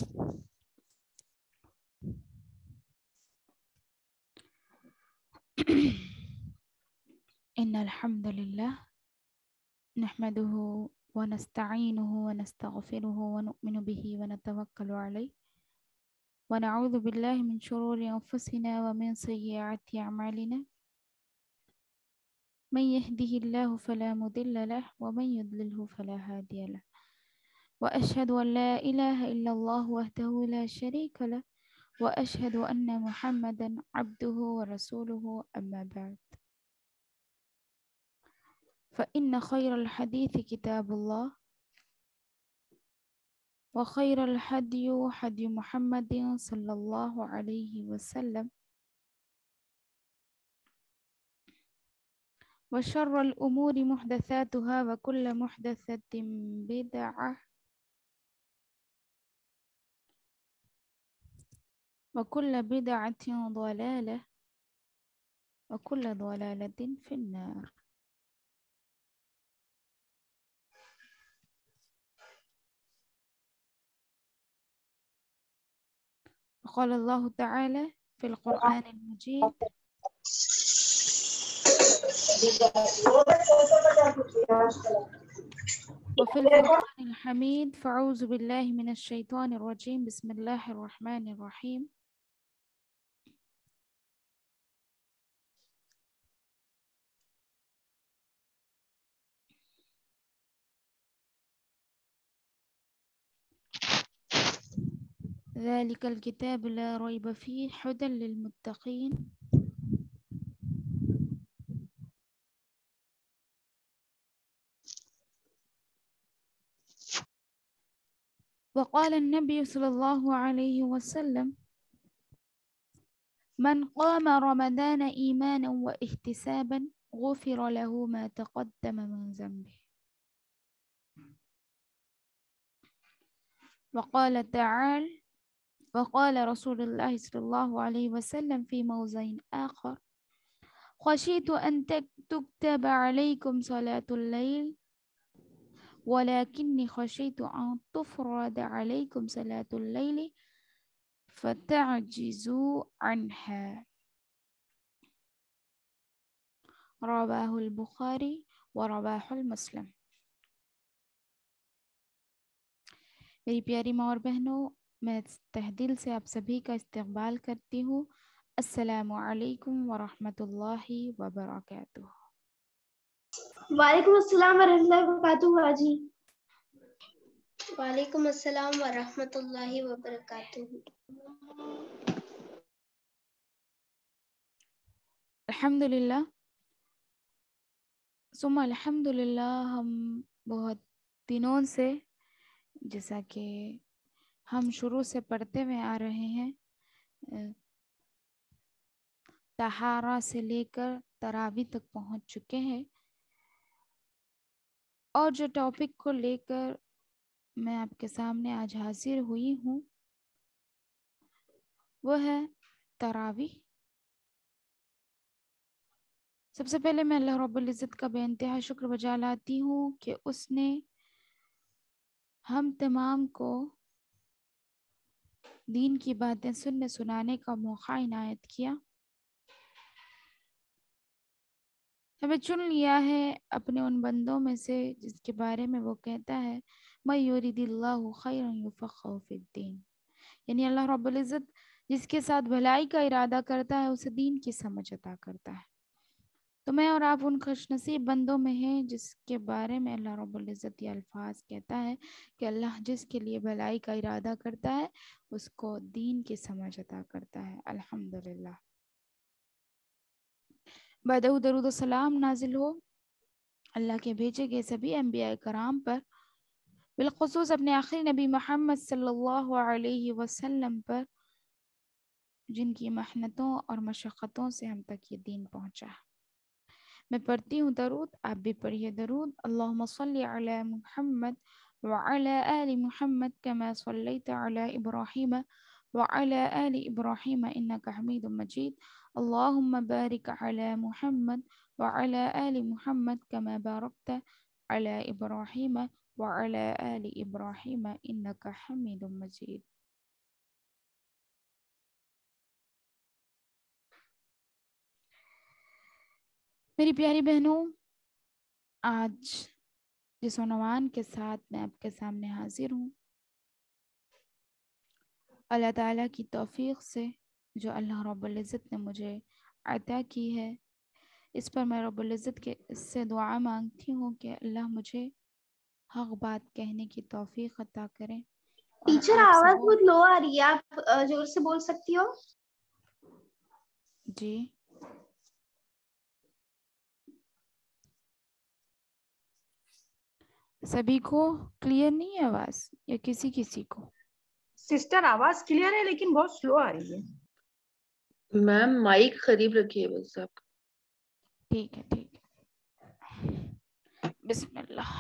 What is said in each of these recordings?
إن الحمد لله نحمده ونستعينه ونستغفره ونؤمن به ونتوكل عليه ونعوذ بالله من شرور أنفسنا ومن سيئات أعمالنا من يهده الله فلا مضل له ومن يضلله فلا هادي له وأشهد أن لا إله إلا الله وحده لا شريك له وأشهد أن محمدا عبده ورسوله أما بعد فإن خير الحديث كتاب الله وخير الهدي هدي محمد صلى الله عليه وسلم وشر الأمور محدثاتها وكل محدثة بدعة وكل بدعة ضلالة وكل ضلالة في النار. وقال الله تعالى في القرآن المجيد وفي الفرقان الحميد فأعوذ بالله من الشيطان الرجيم بسم الله الرحمن الرحيم ذلك الكتاب لا ريب فيه هدى للمتقين وقال النبي صلى الله عليه وسلم من قام رمضان إيمانا واحتسابا غفر له ما تقدم من ذنبه وقال تعالى وقال رسول الله صلى الله عليه وسلم في موضع آخر خشيت أن تكتب عليكم صلاة الليل ولكني خشيت أن تفرض عليكم صلاة الليل فتعجزوا عنها رواه البخاری ورواه المسلم. میری پیاری ماں اور بہنوں، میں تہہ دل سے آپ سبھی کا استقبال کرتی ہوں. السلام علیکم ورحمۃ اللہ وبرکاتہ. وعلیکم السلام ورحمۃ اللہ وبرکاتہ حاجی. وعلیکم السلام ورحمۃ اللہ وبرکاتہ. الحمدللہ ثم الحمدللہ، ہم بہت دنوں سے، جیسا کہ ہم شروع سے پڑھتے ہوئے آ رہے ہیں، طہارہ سے لے کر تراویح تک پہنچ چکے ہیں، اور جو ٹاپک کو لے کر میں آپ کے سامنے آج حاضر ہوئی ہوں وہ ہے تراویح. سب سے پہلے میں اللہ رب العزت کا بے انتہا شکر بجا لاتی ہوں کہ اس نے ہم تمام کو دین کی باتیں سننے سنانے کا موقع عنایت کیا، ہمیں چن لیا ہے اپنے ان بندوں میں سے جس کے بارے میں وہ کہتا ہے مَن یُرِدِ اللّٰهُ خَیْرًا یُفَقِّهُ فِی الدِّین، یعنی اللہ رب العزت جس کے ساتھ بھلائی کا ارادہ کرتا ہے اسے دین کی سمجھ عطا کرتا ہے. تو میں اور آپ ان خوش نصیب بندوں میں ہیں جس کے بارے میں اللہ رب العزت یہ الفاظ کہتا ہے کہ اللہ جس کے لیے بھلائی کا ارادہ کرتا ہے اس کو دین کی سمجھ عطا کرتا ہے. الحمدللہ. بعد درود و سلام نازل ہو اللہ کے بھیجے گئے سبھی انبیاء کرام پر، بالخصوص اپنے آخری نبی محمد صلی اللہ علیہ وسلم پر، جن کی محنتوں اور مشقتوں سے ہم تک یہ دین پہنچا. میں پڑھتی ہوں درود، آپ بھی پڑھیے درود. اللہم صلی علی محمد وعلی آل محمد کما صلیت علی ابراہیم وعلی آل ابراہیم انکا حمید مجید. اللہم بارک علی محمد وعلی آل محمد کما بارکت علی ابراہیم وعلی آل ابراہیم انکا حمید مجید. میری پیاری بہنوں، آج جس عنوان کے ساتھ میں آپ کے سامنے حاضر ہوں، اللہ تعالیٰ کی توفیق سے جو اللہ رب العزت نے مجھے عطا کی ہے، اس پر میں رب العزت کے اس سے دعا مانگتی ہوں کہ اللہ مجھے حق بات کہنے کی توفیق عطا کرے۔ ٹیچر آواز بہت لو آ رہی ہے، آپ زور سے بول سکتی ہو؟ جی سبھی کو کلیئر نہیں ہے آواز یا کسی کو؟ سسٹر آواز کلیئر ہے لیکن بہت سلو آ رہی ہے۔ میم مائک قریب رکھیے بس آپ۔ ٹھیک ہے بسم اللہ۔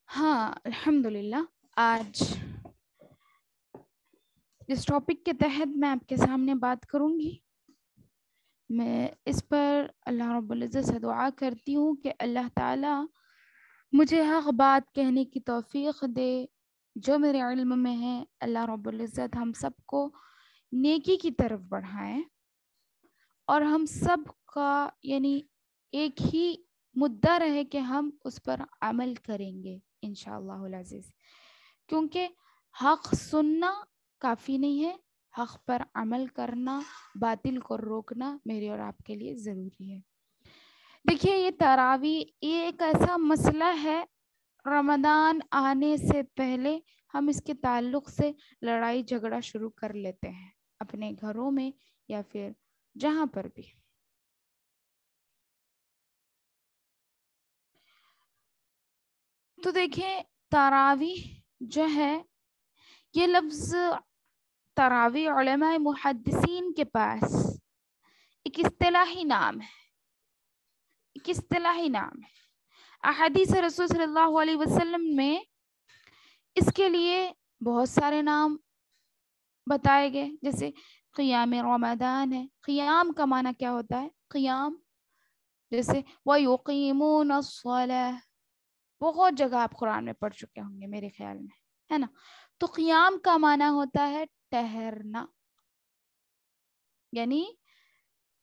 ہاں الحمدللہ، آج جس ٹاپک کے تحت میں آپ کے سامنے بات کروں گی، میں اس پر اللہ رب العزت سے دعا کرتی ہوں کہ اللہ تعالیٰ مجھے حق بات کہنے کی توفیق دے جو میرے علم میں ہے۔ اللہ رب العزت ہم سب کو نیکی کی طرف بڑھائیں اور ہم سب کا یعنی ایک ہی مدعا رہے کہ ہم اس پر عمل کریں گے انشاءاللہ العزیز، کیونکہ حق سننا کافی نہیں ہے، حق پر عمل کرنا، باطل کو روکنا میرے اور آپ کے لیے ضروری ہے۔ دیکھیے یہ تراویح یہ ایک ایسا مسئلہ ہے، رمضان آنے سے پہلے ہم اس کے تعلق سے لڑائی جھگڑا شروع کر لیتے ہیں اپنے گھروں میں یا پھر جہاں پر بھی۔ تو دیکھیں تراویح جو ہے، یہ لفظ تراویح علماء محدثین کے پاس ایک اصطلاحی نام ہے، احادیث رسول صلی اللہ علیہ وسلم میں اس کے لیے بہت سارے نام بتائے گئے، جیسے قیام رمضان ہے۔ قیام کا معنی کیا ہوتا ہے؟ قیام جیسے وَيُقِيمُونَ الصَّلَاةَ، بہت جگہ آپ قرآن میں پڑھ چکے ہوں گے میرے خیال میں، ہے نا؟ تو قیام کا معنی ہوتا ہے ٹہرنا، یعنی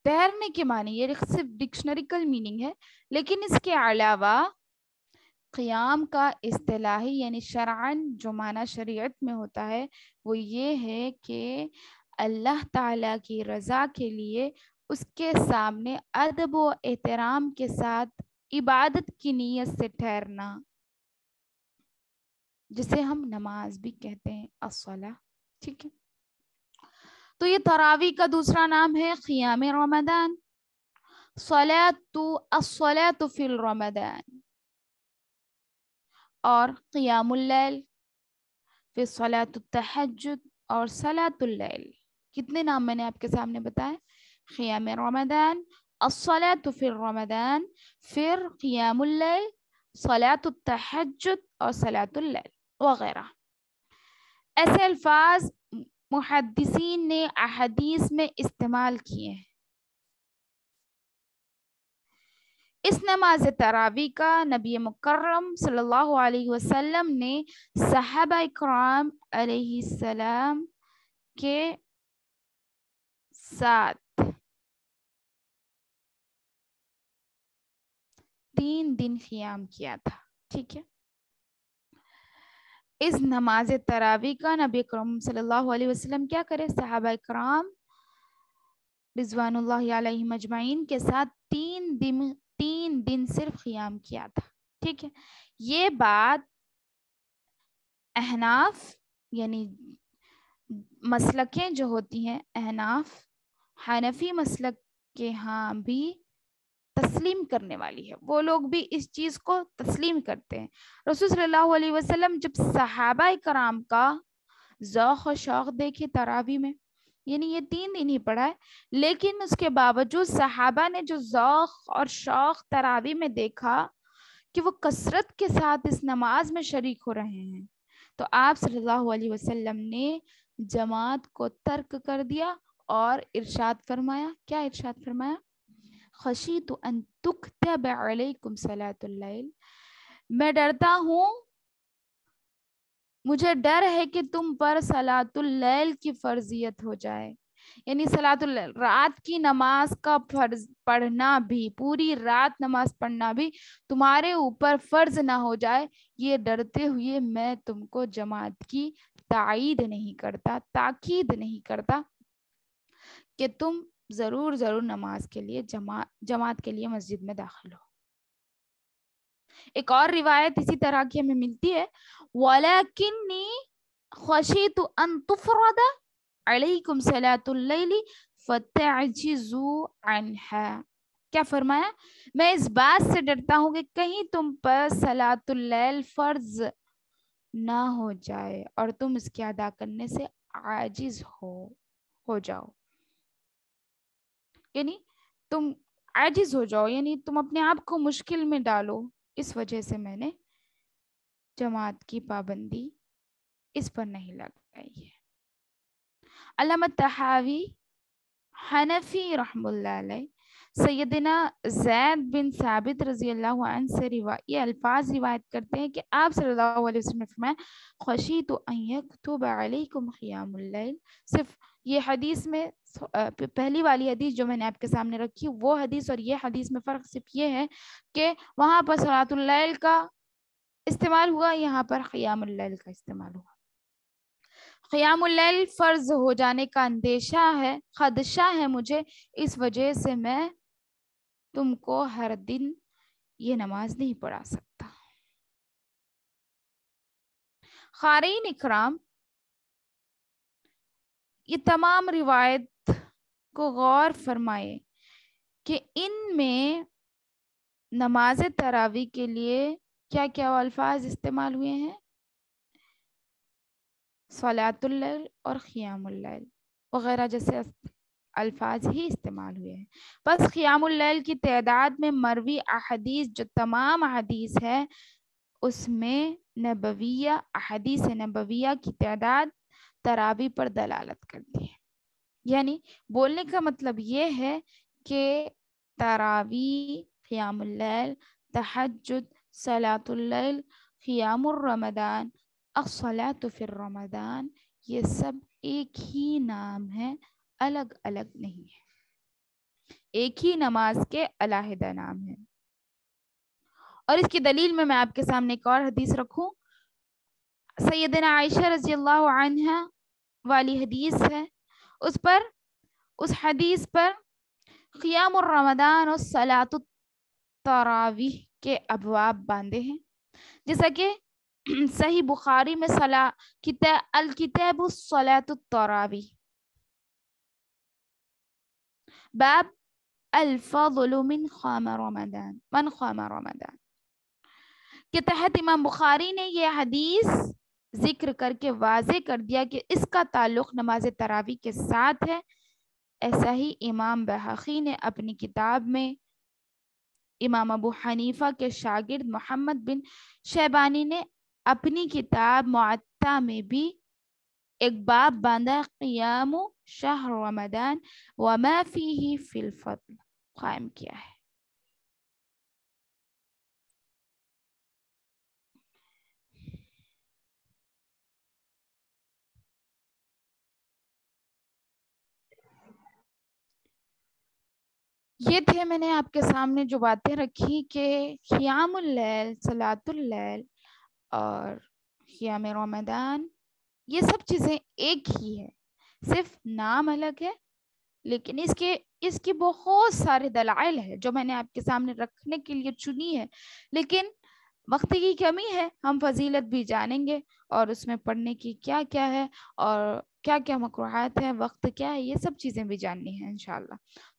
ٹہرنے کے معنی، یہ صرف ڈکشنریکل میننگ ہے، لیکن اس کے علاوہ قیام کا اصطلاحی یعنی شرعاً جو معنی شریعت میں ہوتا ہے وہ یہ ہے کہ اللہ تعالیٰ کی رضا کے لیے اس کے سامنے ادب و احترام کے ساتھ عبادت کی نیت سے ٹھہرنا، جسے ہم نماز بھی کہتے ہیں الصلاۃ، ٹھیک ہے؟ تو یہ تراویح کا دوسرا نام ہے قیام رمضان، الصلاۃ فی رمضان، اور قیام اللیل، پھر صلاۃ التہجد اور صلاۃ اللیل۔ کتنے نام میں نے آپ کے سامنے بتائے؟ قیام رمضان، الصلاۃ فی رمضان، پھر قیام اللیل، صلاۃ التہجد اور صلاۃ اللیل وغیرہ۔ ایسے الفاظ محدثین نے احادیث میں استعمال کیے ہیں۔ اس نماز تراویح کا نبی مکرم صلی اللہ علیہ وسلم نے صحابہ اکرام علیہ السلام کے ساتھ 3 دن قیام کیا تھا، ٹھیک ہے؟ اس نماز تراویح کا نبی اکرم صلی اللہ علیہ وسلم کیا کرے؟ صحابہ اکرام رضوان اللہ علیہم اجمعین کے ساتھ 3 دن صرف قیام کیا تھا، ٹھیک ہے؟ یہ بات احناف یعنی مسلکیں جو ہوتی ہیں، احناف حنفی مسلک کے ہاں بھی تسلیم کرنے والی ہے، وہ لوگ بھی اس چیز کو تسلیم کرتے ہیں۔ رسول صلی اللہ علیہ وسلم جب صحابہ کرام کا ذوق و شوق دیکھے تراویح میں، یعنی یہ 3 دن ہی پڑھا ہے، لیکن اس کے باوجود صحابہ نے جو ذوق اور شوق تراویح میں دیکھا کہ وہ کثرت کے ساتھ اس نماز میں شریک ہو رہے ہیں، تو آپ صلی اللہ علیہ وسلم نے جماعت کو ترک کر دیا اور ارشاد فرمایا، کیا ارشاد فرمایا؟ خشیت ان تکتب علیکم صلاۃ اللیل، میں ڈرتا ہوں، مجھے ڈر ہے کہ تم پر صلاۃ اللیل کی فرضیت ہو جائے، یعنی صلاۃ اللیل رات کی نماز کا فرض پڑھنا بھی، پوری رات نماز پڑھنا بھی تمہارے اوپر فرض نہ ہو جائے، یہ ڈرتے ہوئے میں تم کو جماعت کی تائید نہیں کرتا، تاکید نہیں کرتا کہ تم ضرور نماز کے لیے جماعت کے لیے مسجد میں داخل ہو۔ ایک اور روایت اسی طرح کی ہمیں ملتی ہے، وَلَكِنِّي خَشِيتُ أَن تُفْرَضَ عَلَيْكُمْ صَلَاةُ اللَّيْلِ فَتَعْجِزُوا عَنْهَا، کیا فرمایا؟ میں اس بات سے ڈرتا ہوں کہ کہیں تم پر صلاۃ اللیل فرض نہ ہو جائے اور تم اس کے ادا کرنے سے عاجز ہو جاؤ، یعنی تم عاجز ہو جاؤ، یعنی تم اپنے آپ کو مشکل میں ڈالو، اس وجہ سے میں نے جماعت کی پابندی اس پر نہیں لگائی ہے۔ علامہ طحاوی حنفی رحم اللہ علیہ سیدنا زید بن ثابت رضی اللہ عنہ سے یہ الفاظ روایت کرتے ہیں کہ آپ صلی اللہ علیہ وسلم نے فرمایا خشیت ان یکتب علیکم قیام اللیل، صرف یہ حدیث میں پہلی والی حدیث جو میں نے آپ کے سامنے رکھی وہ حدیث اور یہ حدیث میں فرق صرف یہ ہے کہ وہاں پر صلاۃ اللیل کا استعمال ہوا، یہاں پر قیام اللیل کا استعمال ہوا۔ قیام اللیل فرض ہو جانے کا اندیشہ ہے، خدشہ ہے مجھے، اس وجہ سے میں تم کو ہر دن یہ نماز نہیں پڑھا سکتا۔ قارئین اکرام، یہ تمام روایت کو غور فرمائے کہ ان میں نماز تراویح کے لیے کیا کیا الفاظ استعمال ہوئے ہیں؟ صلاۃ اللیل اور قیام اللیل وغیرہ جیسے الفاظ ہی استعمال ہوئے ہیں۔ بس قیام اللیل کی تعداد میں مروی احادیث جو تمام احادیث ہے اس میں نبویہ احادیث نبویہ کی تعداد تراویح پر دلالت کرتی ہے، یعنی بولنے کا مطلب یہ ہے کہ تراویح، قیام اللیل، تہجد، صلاۃ اللیل، قیام الرمضان، الصلاۃ فی الرمضان، یہ سب ایک ہی نام ہے، الگ الگ نہیں ہے، ایک ہی نماز کے علیحدہ نام ہے۔ اور اس کی دلیل میں آپ کے سامنے ایک اور حدیث رکھوں، سیدنا عائشہ رضی اللہ عنہا والی حدیث ہے، اس حدیث پر قیام الرمضان اور صلاۃ التراویح کے ابواب باندھے ہیں، جیسا کہ صحیح بخاری میں الکتاب الصلاۃ التراویح باب الفضل من قام رمضان کے تحت امام بخاری نے یہ حدیث ذکر کر کے واضح کر دیا کہ اس کا تعلق نماز تراویح کے ساتھ ہے۔ ایسا ہی امام بہقی نے اپنی کتاب میں، امام ابو حنیفہ کے شاگرد محمد بن شیبانی نے اپنی کتاب معطا میں بھی ایک باب باندھا، قیام شہر رمضان وما فیہ فی الفضل، قائم کیا ہے۔ یہ تھے میں نے آپ کے سامنے جو باتیں رکھی کہ قیام اللیل، صلاۃ اللیل اور قیام رمضان یہ سب چیزیں ایک ہی ہے، صرف نام الگ ہے، لیکن اس کی بہت سارے دلائل ہے جو میں نے آپ کے سامنے رکھنے کے لیے چنی ہے، لیکن وقت کی کمی ہے، ہم فضیلت بھی جانیں گے اور اس میں پڑھنے کی کیا کیا ہے اور کیا کیا مکروہات ہے، وقت کیا ہے، یہ سب چیزیں بھی جاننی ہیں انشاءاللہ۔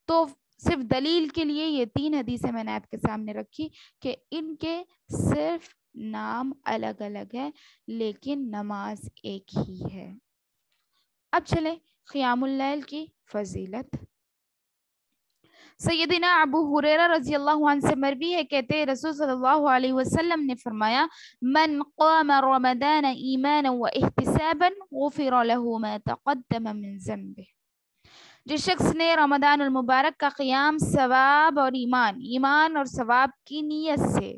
تو صرف دلیل کے لیے یہ 3 حدیثیں میں نے آپ کے سامنے رکھی کہ ان کے صرف نام الگ الگ ہے لیکن نماز ایک ہی ہے۔ اب چلیں قیام اللیل کی فضیلت۔ سیدنا ابو ہریرہ رضی اللہ عنہ سے مروی ہے، کہتے ہیں رسول صلی اللہ علیہ وسلم نے فرمایا من قام رمضان ایمانا واحتسابا غفر له ما تقدم من ذنبه، جس شخص نے رمضان المبارک کا قیام ثواب اور ایمان اور ثواب کی نیت سے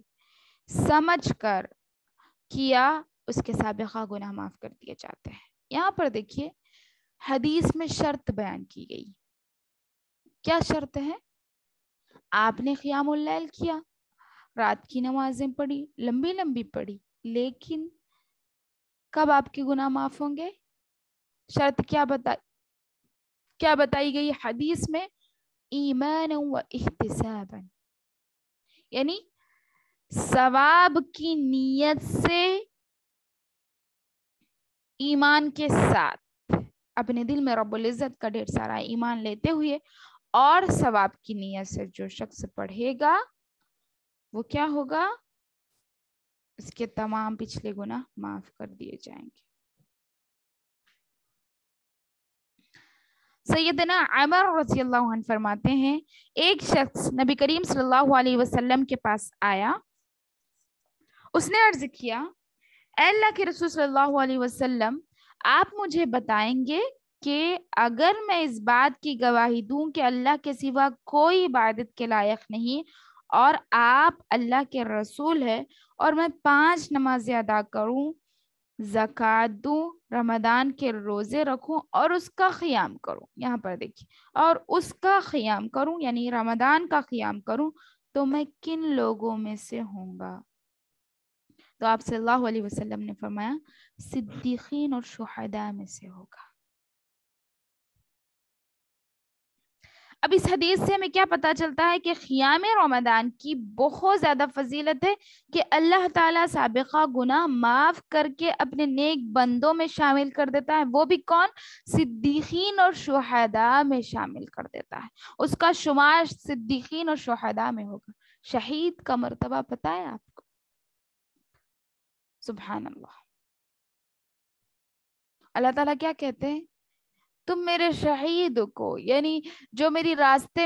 سمجھ کر کیا، اس کے سابقہ گناہ معاف کر دیے جاتے ہیں۔ یہاں پر دیکھیے حدیث میں شرط بیان کی گئی۔ کیا شرط ہے؟ آپ نے قیام اللیل کیا، رات کی نمازیں پڑھی، لمبی لمبی پڑھی، لیکن کب آپ کے گناہ معاف ہوں گے؟ شرط کیا بتائی گئی حدیث میں؟ ایمان و احتسابا، یعنی ثواب کی نیت سے، ایمان کے ساتھ، اپنے دل میں رب العزت کا ڈھیر سارا ایمان لیتے ہوئے اور ثواب کی نیت سے جو شخص پڑھے گا وہ کیا ہوگا؟ اس کے تمام پچھلے گناہ معاف کر دیے جائیں گے۔ سیدنا عمر رضی اللہ عنہ فرماتے ہیں ایک شخص نبی کریم صلی اللہ علیہ وسلم کے پاس آیا، اس نے عرض کیا اے اللہ کے رسول صلی اللہ علیہ وسلم، آپ مجھے بتائیں گے کہ اگر میں اس بات کی گواہی دوں کہ اللہ کے سوا کوئی عبادت کے لائق نہیں اور آپ اللہ کے رسول ہے، اور میں 5 نمازیں ادا کروں، زکوٰۃ دوں، رمضان کے روزے رکھوں اور اس کا قیام کروں، یہاں پر دیکھیے، اور اس کا قیام کروں یعنی رمضان کا قیام کروں، تو میں کن لوگوں میں سے ہوں گا؟ تو آپ صلی اللہ علیہ وسلم نے فرمایا صدیقین اور شہداء میں سے ہوگا۔ اب اس حدیث سے ہمیں کیا پتا چلتا ہے کہ قیام رمضان کی بہت زیادہ فضیلت ہے کہ اللہ تعالیٰ سابقہ گناہ معاف کر کے اپنے نیک بندوں میں شامل کر دیتا ہے، وہ بھی کون؟ صدیقین اور شہداء میں شامل کر دیتا ہے، اس کا شمار صدیقین اور شہداء میں ہوگا۔ شہید کا مرتبہ پتہ ہے آپ کو؟ سبحان اللہ، اللہ تعالیٰ کیا کہتے ہیں؟ تم میرے شہید کو، یعنی جو میرے راستے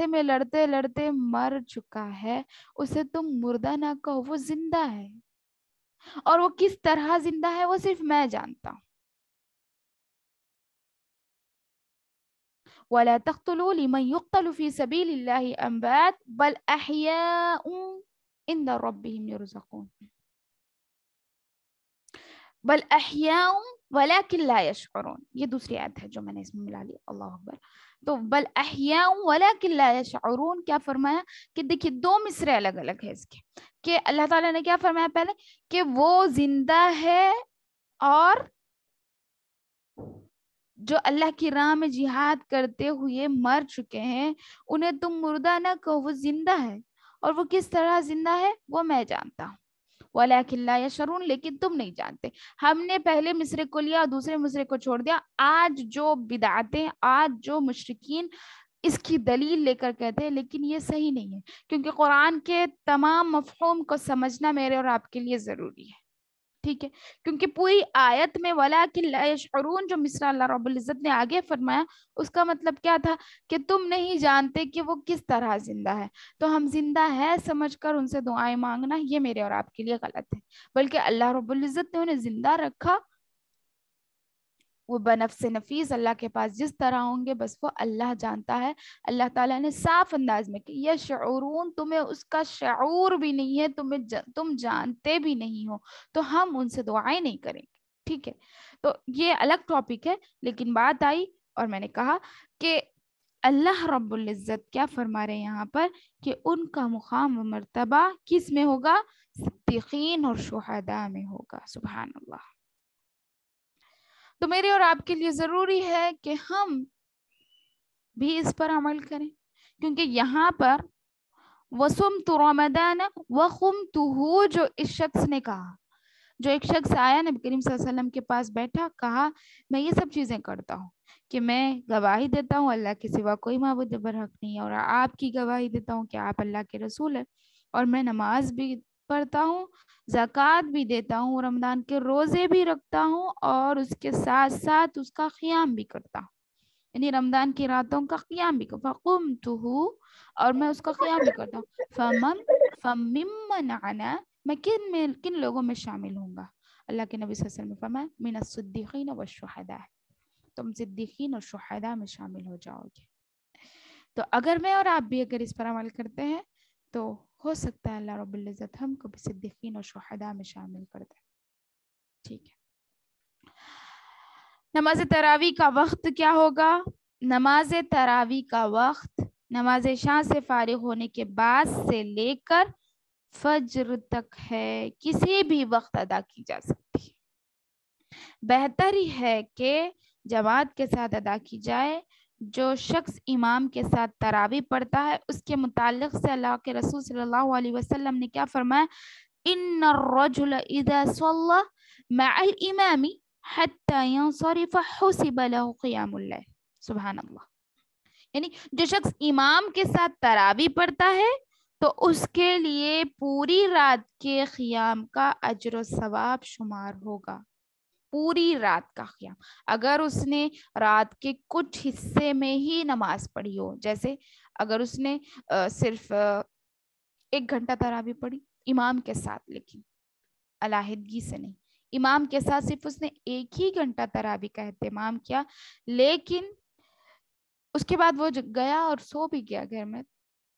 میں لڑتے لڑتے مر چکا ہے، اسے تم مردہ نہ کہو، وہ زندہ ہے، اور وہ کس طرح زندہ ہے وہ صرف میں جانتا ہوں۔ وَلَا تَقْتُلُوا لِمَنْ يُقْتَلُ فِي سَبِيلِ اللَّهِ أَمْوَاتٌ بَلْ أَحْيَاءٌ عِنْدَ رَبِّهِمْ يُرْزَقُونَ، بل احیاء ولکن لا یشعرون، یہ دوسری آیت ہے جو میں نے اس میں ملا لی، اللہ اکبر۔ تو بل احیاء ولکن لا یشعرون کیا فرمایا؟ کہ دیکھیے 2 مصرے الگ الگ ہے اس کے، کہ اللہ تعالیٰ نے کیا فرمایا پہلے؟ کہ وہ زندہ ہے، اور جو اللہ کی راہ میں جہاد کرتے ہوئے مر چکے ہیں انہیں تم مردہ نہ کہو، وہ زندہ ہے، اور وہ کس طرح زندہ ہے وہ میں جانتا ہوں۔ وَلَكِنْ لَا يَشْعُرُونَ، لیکن تم نہیں جانتے۔ ہم نے پہلے مصرے کو لیا اور دوسرے مصرے کو چھوڑ دیا۔ آج جو بدعتیں، آج جو مشرکین اس کی دلیل لے کر کہتے ہیں، لیکن یہ صحیح نہیں ہے، کیونکہ قرآن کے تمام مفہوم کو سمجھنا میرے اور آپ کے لیے ضروری ہے، ٹھیک ہے؟ کیونکہ پوری آیت میں وَلَكِنْ لَا يَشْعُرُونَ جو مصرع اللہ رب العزت نے آگے فرمایا، اس کا مطلب کیا تھا؟ کہ تم نہیں جانتے کہ وہ کس طرح زندہ ہے، تو ہم زندہ ہے سمجھ کر ان سے دعائیں مانگنا یہ میرے اور آپ کے لیے غلط ہے، بلکہ اللہ رب العزت نے انہیں زندہ رکھا، وہ بنفس نفیس اللہ کے پاس جس طرح ہوں گے بس وہ اللہ جانتا ہے۔ اللہ تعالیٰ نے صاف انداز میں کہ یشعرون، تمہیں اس کا شعور بھی نہیں ہے، تم جانتے بھی نہیں ہو، تو ہم ان سے دعائیں نہیں کریں گے، ٹھیک ہے؟ تو یہ الگ ٹاپک ہے، لیکن بات آئی اور میں نے کہا کہ اللہ رب العزت کیا فرما رہے ہیں یہاں پر کہ ان کا مقام و مرتبہ کس میں ہوگا؟ صدیقین اور شہداء میں ہوگا۔ سبحان اللہ۔ تو میرے اور آپ کے لیے ضروری ہے کہ ہم بھی اس پر عمل کریں، کیونکہ یہاں پر وَصُمْتُ رَمَضَانَ وَخُمْتُهُ جو اس شخص نے کہا، جو ایک شخص آیا نبی کریم صلی اللہ علیہ وسلم کے پاس بیٹھا، کہا میں یہ سب چیزیں کرتا ہوں کہ میں گواہی دیتا ہوں اللہ کے سوا کوئی معبود برحق نہیں، اور آپ کی گواہی دیتا ہوں کہ آپ اللہ کے رسول ہیں، اور میں نماز بھی پڑھتا ہوں، زکوٰۃ بھی دیتا ہوں، رمضان کے روزے بھی رکھتا ہوں، اور اس کے ساتھ ساتھ اس کا قیام بھی کرتا ہوں، یعنی رمضان کی راتوں کا قیام بھی کرتا ہوں، فَقُمْتُهُ اور میں اس کا قیام بھی کرتا ہوں، فَمِمَّنْ عَنَا میں کن لوگوں میں شامل ہوں گا؟ اللہ کے نبی صلی اللہ علیہ وسلم نے فرمایا من الصدیقین والشہداء، تم صدیقین اور شہداء میں شامل ہو جاؤ گے. تو اگر میں اور آپ بھی اگر اس پر عمل کرتے ہیں تو ہو سکتا ہے اللہ رب العزت ہم کو بھی صدیقین اور شہداء میں شامل کر دے. ٹھیک ہے. نماز تراویح کا وقت کیا ہوگا؟ نماز تراویح کا وقت نماز عشاء سے فارغ ہونے کے بعد سے لے کر فجر تک ہے. کسی بھی وقت ادا کی جا سکتی ہے. بہتر ہی ہے کہ جماعت کے ساتھ ادا کی جائے. جو شخص امام کے ساتھ تراویح پڑھتا ہے اس کے متعلق سے اللہ کے رسول صلی اللہ علیہ وسلم نے کیا فرمایا؟ ان الرجل اذا صلى مع الامام حتى ينصرف حسب له قيام الليل. سبحان اللہ. یعنی جو شخص امام کے ساتھ تراویح پڑھتا ہے تو اس کے لیے پوری رات کے قیام کا اجر و ثواب شمار ہوگا. پوری رات کا قیام. اگر اس نے رات کے کچھ حصے میں ہی نماز پڑھی ہو، جیسے اگر اس نے صرف 1 گھنٹہ تراویح پڑھی امام کے ساتھ، لیکن علیحدگی سے نہیں، امام کے ساتھ صرف اس نے 1 ہی گھنٹہ تراویح کا اہتمام کیا، لیکن اس کے بعد وہ گیا اور سو بھی گیا گھر میں،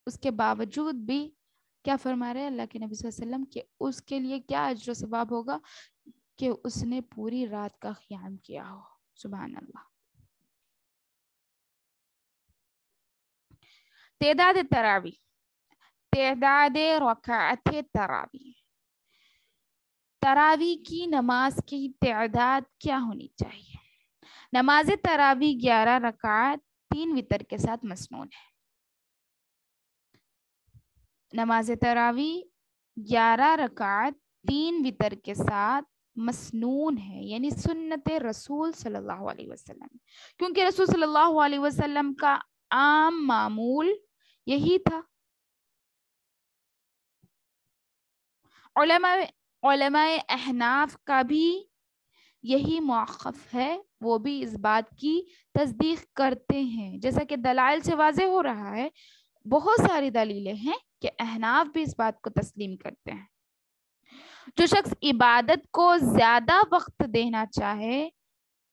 اس کے باوجود بھی کیا فرما رہے اللہ کے نبی صلی اللہ علیہ وسلم کہ اس کے لیے کیا اجر و ثواب ہوگا کہ اس نے پوری رات کا قیام کیا ہو. سبحان اللہ. تعداد تراویح، تعداد رکعت تراویح. تراویح کی نماز کی تعداد کیا ہونی چاہیے؟ نماز تراویح 11 رکعت 3 وتر کے ساتھ مسنون ہے. نماز تراویح 11 رکعت 3 وتر کے ساتھ مسنون ہے، یعنی سنت رسول صلی اللہ علیہ وسلم، کیونکہ رسول صلی اللہ علیہ وسلم کا عام معمول یہی تھا. علماء احناف کا بھی یہی موقف ہے، وہ بھی اس بات کی تصدیق کرتے ہیں، جیسا کہ دلائل سے واضح ہو رہا ہے. بہت ساری دلیلیں ہیں کہ احناف بھی اس بات کو تسلیم کرتے ہیں. جو شخص عبادت کو زیادہ وقت دینا چاہے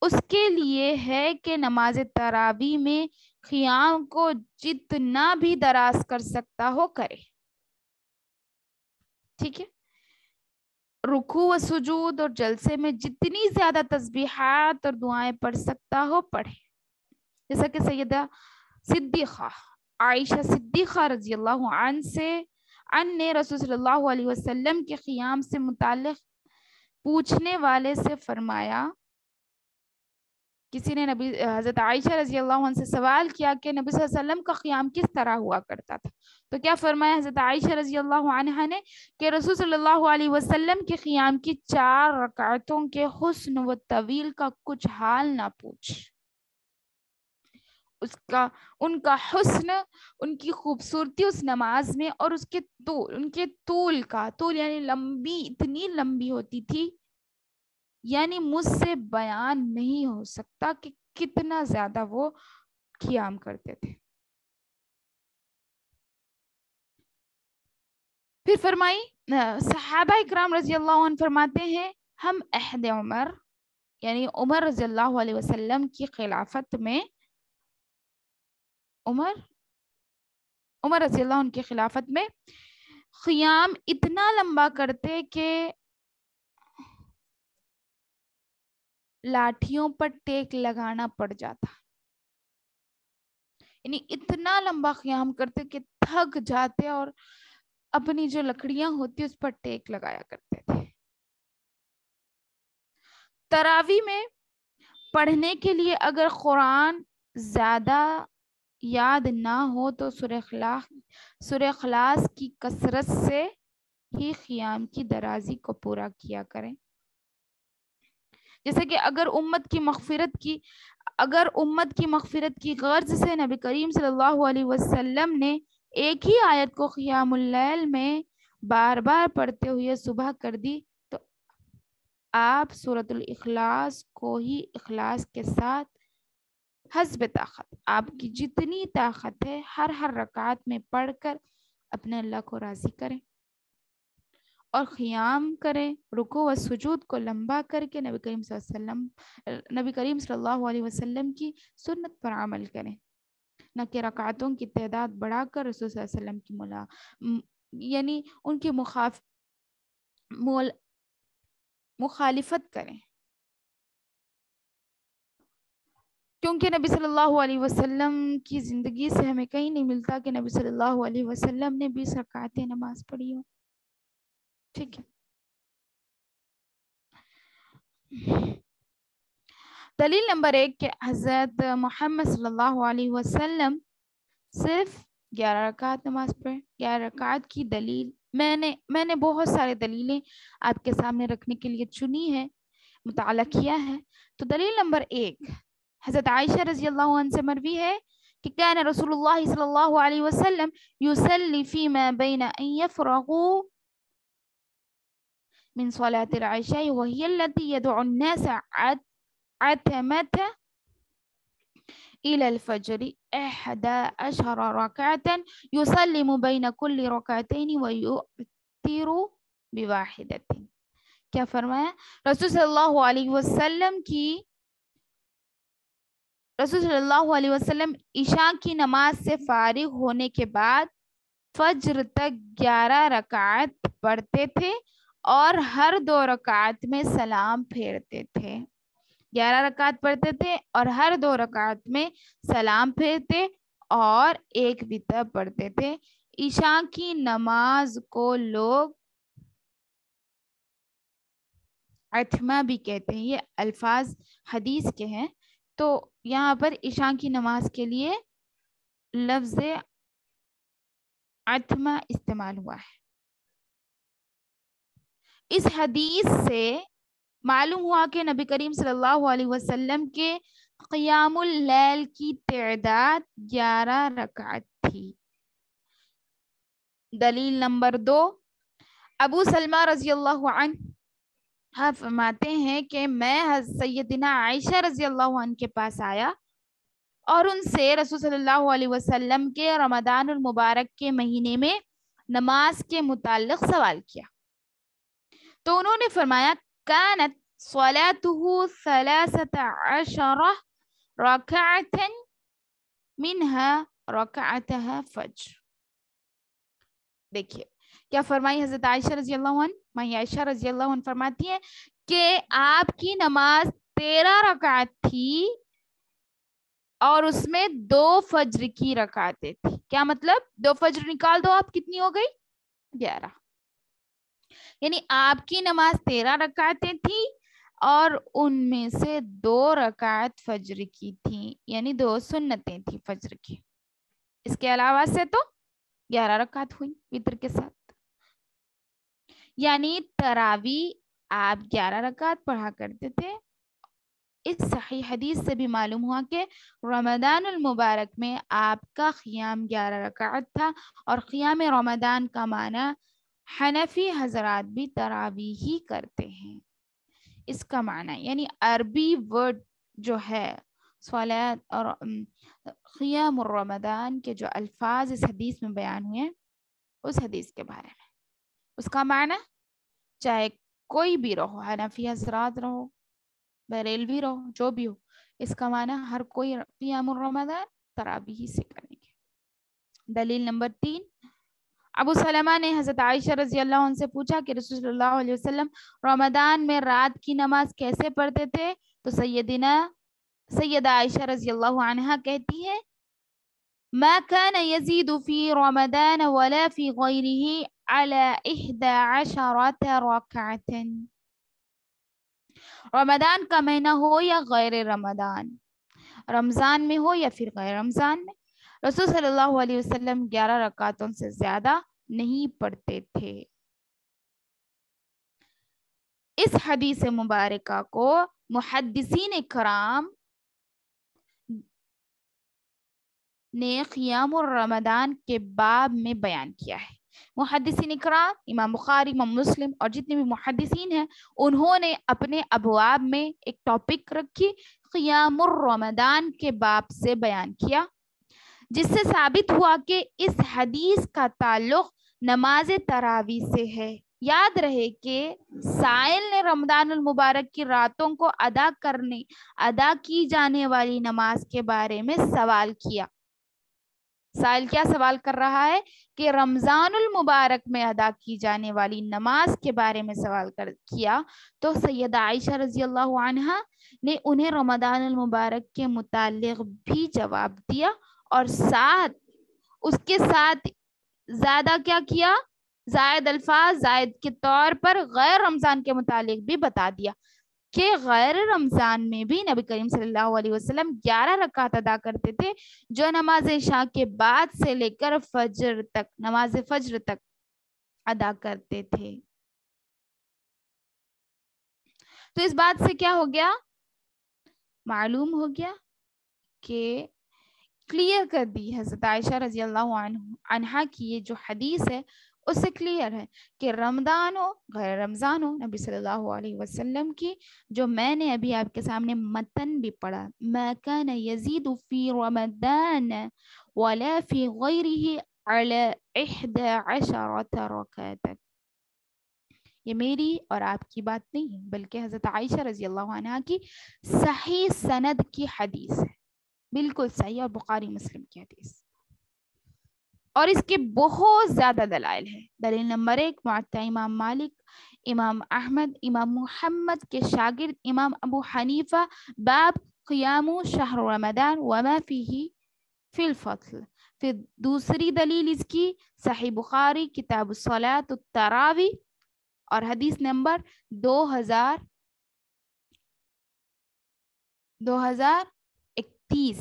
اس کے لیے ہے کہ نماز تراویح میں قیام کو جتنا بھی دراز کر سکتا ہو کرے. ٹھیک ہے. رکوع و سجود اور جلسے میں جتنی زیادہ تسبیحات اور دعائیں پڑھ سکتا ہو پڑھے، جیسا کہ سیدہ صدیقہ عائشہ صدیقہ رضی اللہ عنہ سے نے رسول صلی اللہ علیہ وسلم کے قیام سے متعلق پوچھنے والے سے فرمایا، کسی نے حضرت عائشہ رضی اللہ عنہ سے سوال کیا کہ نبی صلی اللہ علیہ وسلم کا قیام کس طرح ہوا کرتا تھا، تو کیا فرمایا حضرت عائشہ رضی اللہ عنہ نے کہ رسول صلی اللہ علیہ وسلم کے قیام کی 4 رکعتوں کے حسن و طویل کا کچھ حال نہ پوچھ. ان کا حسن، ان کی خوبصورتی اس نماز میں، اور ان کے طول یعنی لمبی، اتنی لمبی ہوتی تھی، یعنی مجھ سے بیان نہیں ہو سکتا کہ کتنا زیادہ وہ قیام کرتے تھے. پھر فرمائی صحابہ اکرام رضی اللہ عنہ فرماتے ہیں ہم عہد عمر یعنی عمر رضی اللہ علیہ وسلم کی خلافت میں عمر رضی اللہ عنہ کی خلافت میں قیام اتنا لمبا کرتے کہ لاٹھیوں پر ٹیک لگانا پڑ جاتا، یعنی اتنا لمبا قیام کرتے کہ تھک جاتے اور اپنی جو لکڑیاں ہوتی اس پر ٹیک لگایا کرتے تھے. تراویح میں پڑھنے کے لیے اگر قرآن زیادہ یاد نہ ہو تو سورہ اخلاص کی کثرت سے ہی قیام کی درازی کو پورا کیا کریں. جیسے کہ اگر امت کی مغفرت کی غرض سے نبی کریم صلی اللہ علیہ وسلم نے ایک ہی آیت کو قیام اللیل میں بار بار پڑھتے ہوئے صبح کر دی تو آپ سورۃ الاخلاص کو ہی اخلاص کے ساتھ حسب طاقت، آپ کی جتنی طاقت ہے ہر رکعت میں پڑھ کر اپنے اللہ کو راضی کریں. اور قیام کریں، رکوع و سجود کو لمبا کر کے نبی کریم صلی اللہ علیہ وسلم کی سنت پر عمل کریں، نہ کہ رکعتوں کی تعداد بڑھا کر رسول صلی اللہ علیہ وسلم کی یعنی ان کی مخالفت کریں، کیونکہ نبی صلی اللہ علیہ وسلم کی زندگی سے ہمیں کہیں نہیں ملتا کہ نبی صلی اللہ علیہ وسلم نے 20 رکعتیں نماز پڑھی ہو. ٹھیک ہے. دلیل نمبر 1 کہ حضرت محمد صلی اللہ علیہ وسلم صرف 11 رکعت نماز پڑھے. 11 رکعت کی دلیل میں نے بہت سارے دلیلیں آپ کے سامنے رکھنے کے لیے چنی ہے، مطالعہ کیا ہے. تو دلیل نمبر 1 حضرت عائشہ رضی اللہ عنہ سے مروی ہے کہ کان رسول اللہ صلی اللہ علیہ وسلم یصلی فیما بین ان یفرغوا من صلاة العشاء وهي التي يدعو الناس عتمة إلى الفجر 11 ركعة يسلم بين كل ركعتين ويؤتر بواحدة. کیا فرمایا؟ رسول صلی اللہ علیہ وسلم عشاء کی نماز سے فارغ ہونے کے بعد فجر تک 11 رکعت پڑھتے تھے اور ہر 2 رکعت میں سلام پھیرتے تھے. 11 رکعت پڑھتے تھے اور ہر 2 رکعت میں سلام پھیرتے اور ایک وتر پڑھتے تھے. عشاء کی نماز کو لوگ عتمہ بھی کہتے ہیں. یہ الفاظ حدیث کے ہیں، تو یہاں پر عشاء کی نماز کے لیے لفظ عتمہ استعمال ہوا ہے. اس حدیث سے معلوم ہوا کہ نبی کریم صلی اللہ علیہ وسلم کے قیام اللیل کی تعداد 11 رکعت تھی. دلیل نمبر 2 ابو سلمہ رضی اللہ عنہ فرماتے ہیں کہ میں سیدنا عائشہ رضی اللہ عنہ کے پاس آیا اور ان سے رسول صلی اللہ علیہ وسلم کے رمضان المبارک کے مہینے میں نماز کے متعلق سوال کیا. تو انہوں نے فرمایا کانت صلاته 13 رکعتا منها رکعتها فجر. دیکھیے کیا فرمائی حضرت عائشہ رضی اللہ عنہ. ماں عائشہ رضی اللہ عنہ فرماتی ہیں کہ آپ کی نماز 13 رکعت تھی اور اس میں 2 فجر کی رکعتیں تھی. کیا مطلب؟ 2 فجر نکال دو آپ، کتنی ہو گئی؟ 11. یعنی آپ کی نماز 13 رکعتیں تھی اور ان میں سے 2 رکعت فجر کی تھی، یعنی 2 سنتیں تھی فجر کی. اس کے علاوہ سے تو 11 رکعت ہوئی وتر کے ساتھ. یعنی تراویح آپ 11 رکعت پڑھا کرتے تھے. اس صحیح حدیث سے بھی معلوم ہوا کہ رمضان المبارک میں آپ کا قیام 11 رکعت تھا، اور قیام رمضان کا معنی حنفی حضرات بھی تراویح ہی کرتے ہیں. اس کا معنی یعنی عربی ورڈ جو ہے صلاۃ اور قیام الرمضان کے جو الفاظ اس حدیث میں بیان ہوئے ہیں اس حدیث کے بارے میں، اس کا معنی چاہے کوئی بھی رہو، حنفی حضرات رہو، بریلوی رہو، جو بھی ہو، اس کا معنی ہر کوئی قیام الرمضان تراویح سے کریں گے. دلیل نمبر 3 ابو سلمہ نے حضرت عائشہ رضی اللہ عنہ سے پوچھا کہ رسول صلی اللہ علیہ وسلم رمضان میں رات کی نماز کیسے پڑھتے تھے؟ تو سیدہ عائشہ رضی اللہ عنہا کہتی ہے ما كان يزيد في رمضان ولا في غيره على 11 ركعة. رمضان کا مہینہ ہو یا غیر رمضان، رمضان میں ہو یا پھر غیر رمضان میں، رسول صلی اللہ علیہ وسلم 11 رکعتوں سے زیادہ نہیں پڑھتے تھے. اس حدیث مبارکہ کو محدثین کرام نے قیام الرمضان کے باب میں بیان کیا ہے. محدثین کرام، امام بخاری، امام مسلم اور جتنے بھی محدثین ہیں، انہوں نے اپنے ابواب میں ایک ٹاپک رکھی، قیام الرمضان کے باب سے بیان کیا، جس سے ثابت ہوا کہ اس حدیث کا تعلق نماز تراویح سے ہے. یاد رہے کہ سائل نے رمضان المبارک کی راتوں کو ادا کی جانے والی نماز کے بارے میں سوال کیا. سائل کیا سوال کر رہا ہے کہ رمضان المبارک میں ادا کی جانے والی نماز کے بارے میں سوال کیا. تو سیدہ عائشہ رضی اللہ عنہا نے انہیں رمضان المبارک کے متعلق بھی جواب دیا اور اس کے ساتھ زیادہ کیا کیا، زائد الفاظ زائد کے طور پر غیر رمضان کے متعلق بھی بتا دیا کہ غیر رمضان میں بھی نبی کریم صلی اللہ علیہ وسلم 11 رکعت ادا کرتے تھے جو نماز عشاء کے بعد سے لے کر نماز فجر تک ادا کرتے تھے. تو اس بات سے کیا ہو گیا، معلوم ہو گیا کہ کلیئر کر دی حضرت عائشہ رضی اللہ عنہا کی یہ جو حدیث ہے اس سے کلیئر ہے کہ رمضان ہو غیر رمضان ہو، نبی صلی اللہ علیہ وسلم کی جو میں نے ابھی آپ کے سامنے متن بھی پڑھا، ما کان یزید فی رمضان ولا فی غیرہ علی 11 رکعت، یہ میری اور آپ کی بات نہیں ہے بلکہ حضرت عائشہ رضی اللہ عنہا کی صحیح سند کی حدیث ہے، بالکل صحیح، اور بخاری مسلم کی حدیث، اور اس کے بہت زیادہ دلائل ہیں. دلیل نمبر 1 معطا امام مالک، امام احمد، امام محمد کے شاگرد امام ابو حنیفہ، باب قیام شہر رمضان وما فیہ فی الفضل. پھر دوسری دلیل اس کی صحیح بخاری کتاب الصلاۃ التراوی اور حدیث نمبر 2031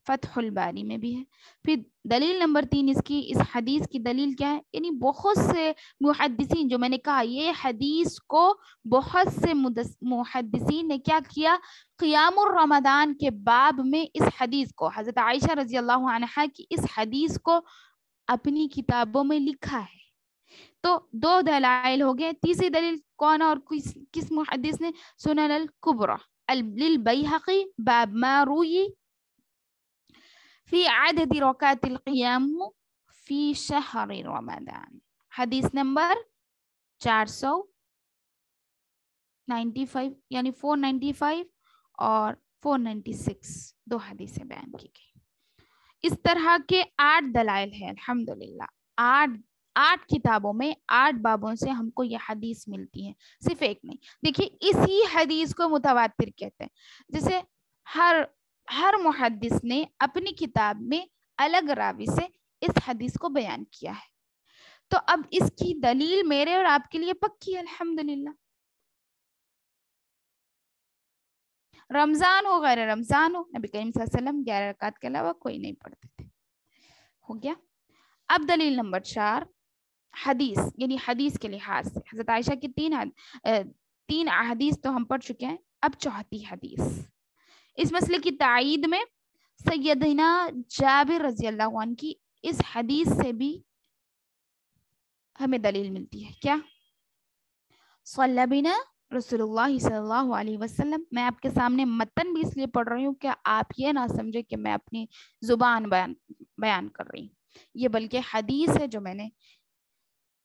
فتح الباری میں بھی ہے. پھر دلیل نمبر 3 اس حدیث کی دلیل کیا ہے، یعنی بہت سے محدثین، جو میں نے کہا یہ حدیث کو بہت سے محدثین نے کیا کیا، قیام الرمضان کے باب میں اس حدیث کو، حضرت عائشہ رضی اللہ عنہا کی اس حدیث کو اپنی کتابوں میں لکھا ہے. تو 2 دلائل ہو گئے. تیسری دلیل کون اور کس محدث نے، سنن الکبری للبیہقی باب ما روی فی عدد رکعات القیام فی شہر رمضان، حدیث نمبر 495 یعنی 495 اور 496 2 حدیثیں بیان کی گئی. اس طرح کے 8 دلائل ہیں الحمدللہ، 8 کتابوں میں 8 بابوں سے ہم کو یہ حدیث ملتی ہے، صرف ایک نہیں. دیکھیے اسی حدیث کو متواتر کہتے ہیں، جیسے ہر محدث نے اپنی کتاب میں الگ راوی سے اس حدیث کو بیان کیا ہے. تو اب اس کی دلیل میرے اور آپ کے لیے پکی ہے الحمدللہ. رمضان ہو غیر رمضان ہو، نبی کریم صلی اللہ علیہ وسلم 11 رکعت کے علاوہ کوئی نہیں پڑھتے تھے. ہو گیا. اب دلیل نمبر 4 حدیث، یعنی حدیث کے لحاظ سے حضرت عائشہ کی 3 احادیث تو ہم پڑھ چکے ہیں. اب چوتھی حدیث، اس مسئلے کی تائید میں سیدنا جابر رضی اللہ عنہ کی اس حدیث سے بھی ہمیں دلیل ملتی ہے. کیا؟ صلی بنا رسول اللہ صلی اللہ علیہ وسلم. میں آپ کے سامنے متن بھی اس لیے پڑھ رہی ہوں کہ آپ یہ نہ سمجھے کہ میں اپنی زبان بیان کر رہی ہوں، یہ بلکہ حدیث ہے جو میں نے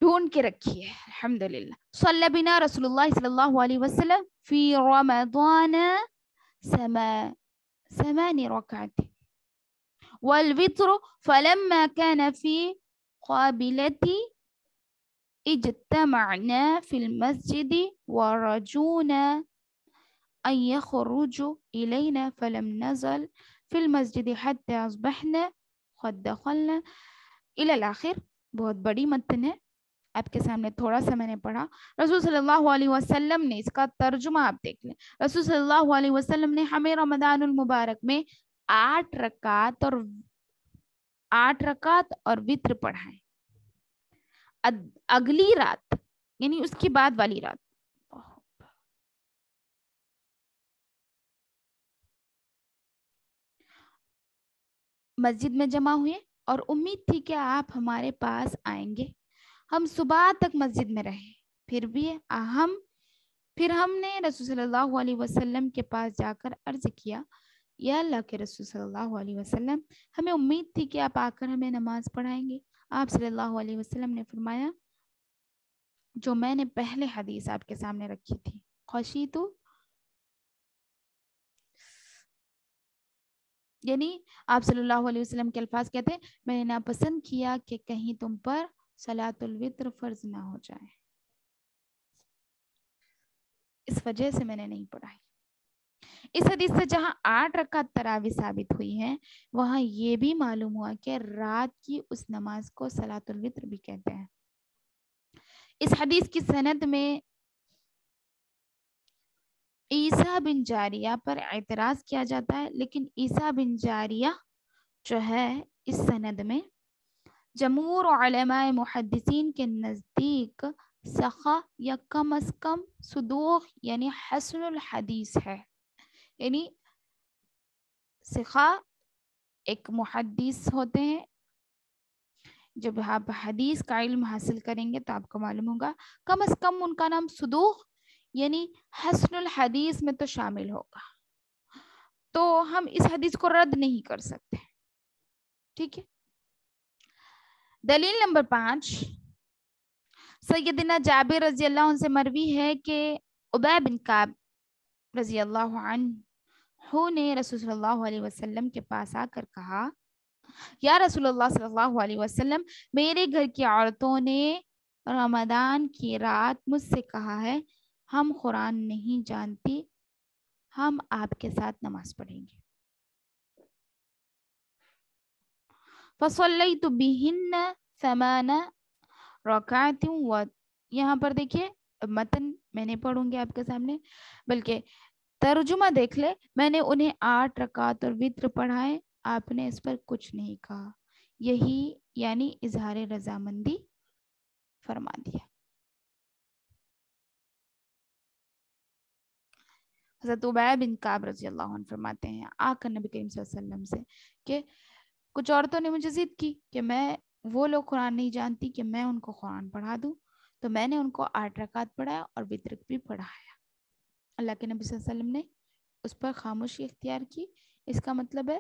ڈھونڈ کے رکھی ہے الحمدللہ. صلی بنا رسول اللہ صلی اللہ علیہ وسلم فی رمضان 8 ركعات والوتر فلما كان في قابلة اجتمعنا في المسجد ورجونا أن يخرجوا إلينا فلم نزل في المسجد حتى أصبحنا قد دخلنا إلى الآخر. بہت بڑی متن ہے، آپ کے سامنے تھوڑا سا میں نے پڑھا. رسول صلی اللہ علیہ وسلم نے، اس کا ترجمہ آپ دیکھ لیں، رسول صلی اللہ علیہ وسلم نے ہمیں رمضان المبارک میں 8 رکعت اور وتر پڑھائیں. اگلی رات یعنی اس کی بعد والی رات مسجد میں جمع ہوئے اور امید تھی کہ آپ ہمارے پاس آئیں گے. ہم صبح تک مسجد میں رہے، پھر ہم نے رسول صلی اللہ علیہ وسلم کے پاس جا کر عرض کیا، یا اللہ کے رسول صلی اللہ علیہ وسلم، ہمیں امید تھی کہ آپ آ کر ہمیں نماز پڑھائیں گے. آپ صلی اللہ علیہ وسلم نے فرمایا، جو میں نے پہلے حدیث آپ کے سامنے رکھی تھی، خشیتو یعنی آپ صلی اللہ علیہ وسلم کے الفاظ کہتے ہیں میں نے ناپسند کیا کہ کہیں تم پر صلاۃ الوتر فرض نہ ہو جائے، اس وجہ سے میں نے نہیں پڑھائی۔ اس حدیث سے جہاں 8 رکعت تراویح ثابت ہوئی ہیں، وہاں یہ بھی معلوم ہوا کہ رات کی اس نماز کو صلاۃ الوتر بھی کہتے ہیں۔ اس حدیث کی سند میں عیسیٰ بن جاریہ پر اعتراض کیا جاتا ہے، لیکن عیسیٰ بن جاریہ جو ہے اس سند میں جمہور علماء محدثین کے نزدیک سخا یا کم از کم صدوق یعنی حسن الحدیث ہے۔ یعنی سخا ایک محدث ہوتے ہیں، جب آپ حدیث کا علم حاصل کریں گے تو آپ کو معلوم ہوگا کم از کم ان کا نام صدوق یعنی حسن الحدیث میں تو شامل ہوگا، تو ہم اس حدیث کو رد نہیں کر سکتے، ٹھیک ہے۔ دلیل نمبر 5، سیدنا جابر رضی اللہ عنہ سے مروی ہے کہ ابی بن کعب رضی اللہ عنہ نے رسول صلی اللہ علیہ وسلم کے پاس آ کر کہا، یا رسول اللہ صلی اللہ علیہ وسلم، میرے گھر کی عورتوں نے رمضان کی رات مجھ سے کہا ہے ہم قرآن نہیں جانتی، ہم آپ کے ساتھ نماز پڑھیں گے۔ فصلیت بہن 8 رکعات، یہاں پر دیکھیے متن میں نہیں پڑھوں گی آپ کے سامنے بلکہ ترجمہ دیکھ لے، میں نے انہیں 8 رکعات اور وتر پڑھائے، آپ نے اس پر کچھ نہیں کہا، یہی یعنی اظہار رضامندی فرما دیا۔ حضرت ابی بن کعب رضی اللہ عنہ فرماتے ہیں آ کر نبی کریم صلی اللہ علیہ وسلم سے کہ کچھ عورتوں نے مجھے ضد کی کہ میں وہ لوگ قرآن نہیں جانتی کہ میں ان کو قرآن پڑھا دوں، تو میں نے ان کو 8 رکعت پڑھایا اور وتر بھی پڑھایا۔ اللہ کے نبی صلی اللہ علیہ وسلم نے اس پر خاموشی اختیار کی۔ اس کا مطلب ہے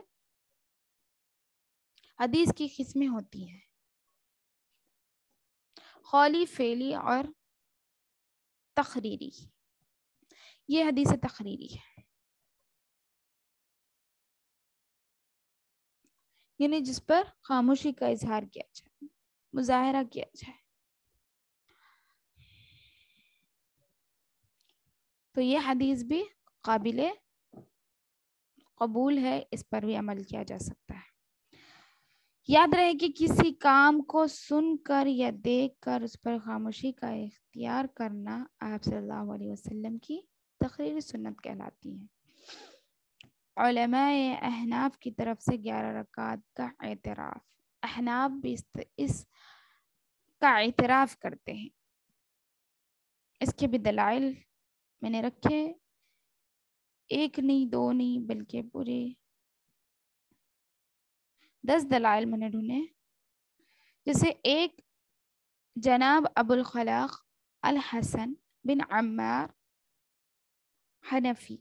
حدیث کی قسمیں ہوتی ہیں، قولی، فعلی اور تقریری۔ یہ حدیث تقریری ہے، یعنی جس پر خاموشی کا اظہار کیا جائے، مظاہرہ کیا جائے، تو یہ حدیث بھی قابل قبول ہے، اس پر بھی عمل کیا جا سکتا ہے۔ یاد رہے کہ کسی کام کو سن کر یا دیکھ کر اس پر خاموشی کا اختیار کرنا آپ صلی اللہ علیہ وسلم کی تقریری سنت کہلاتی ہے۔ علماء احناف کی طرف سے 11 رکعات کا اعتراف، احناف بھی اس کا اعتراف کرتے ہیں، اس کے بھی دلائل میں نے رکھے، 1 نہیں 2 نہیں بلکہ پورے 10 دلائل میں نے ڈھونڈے، جیسے ایک جناب ابو الخلاق الحسن بن عمار حنفی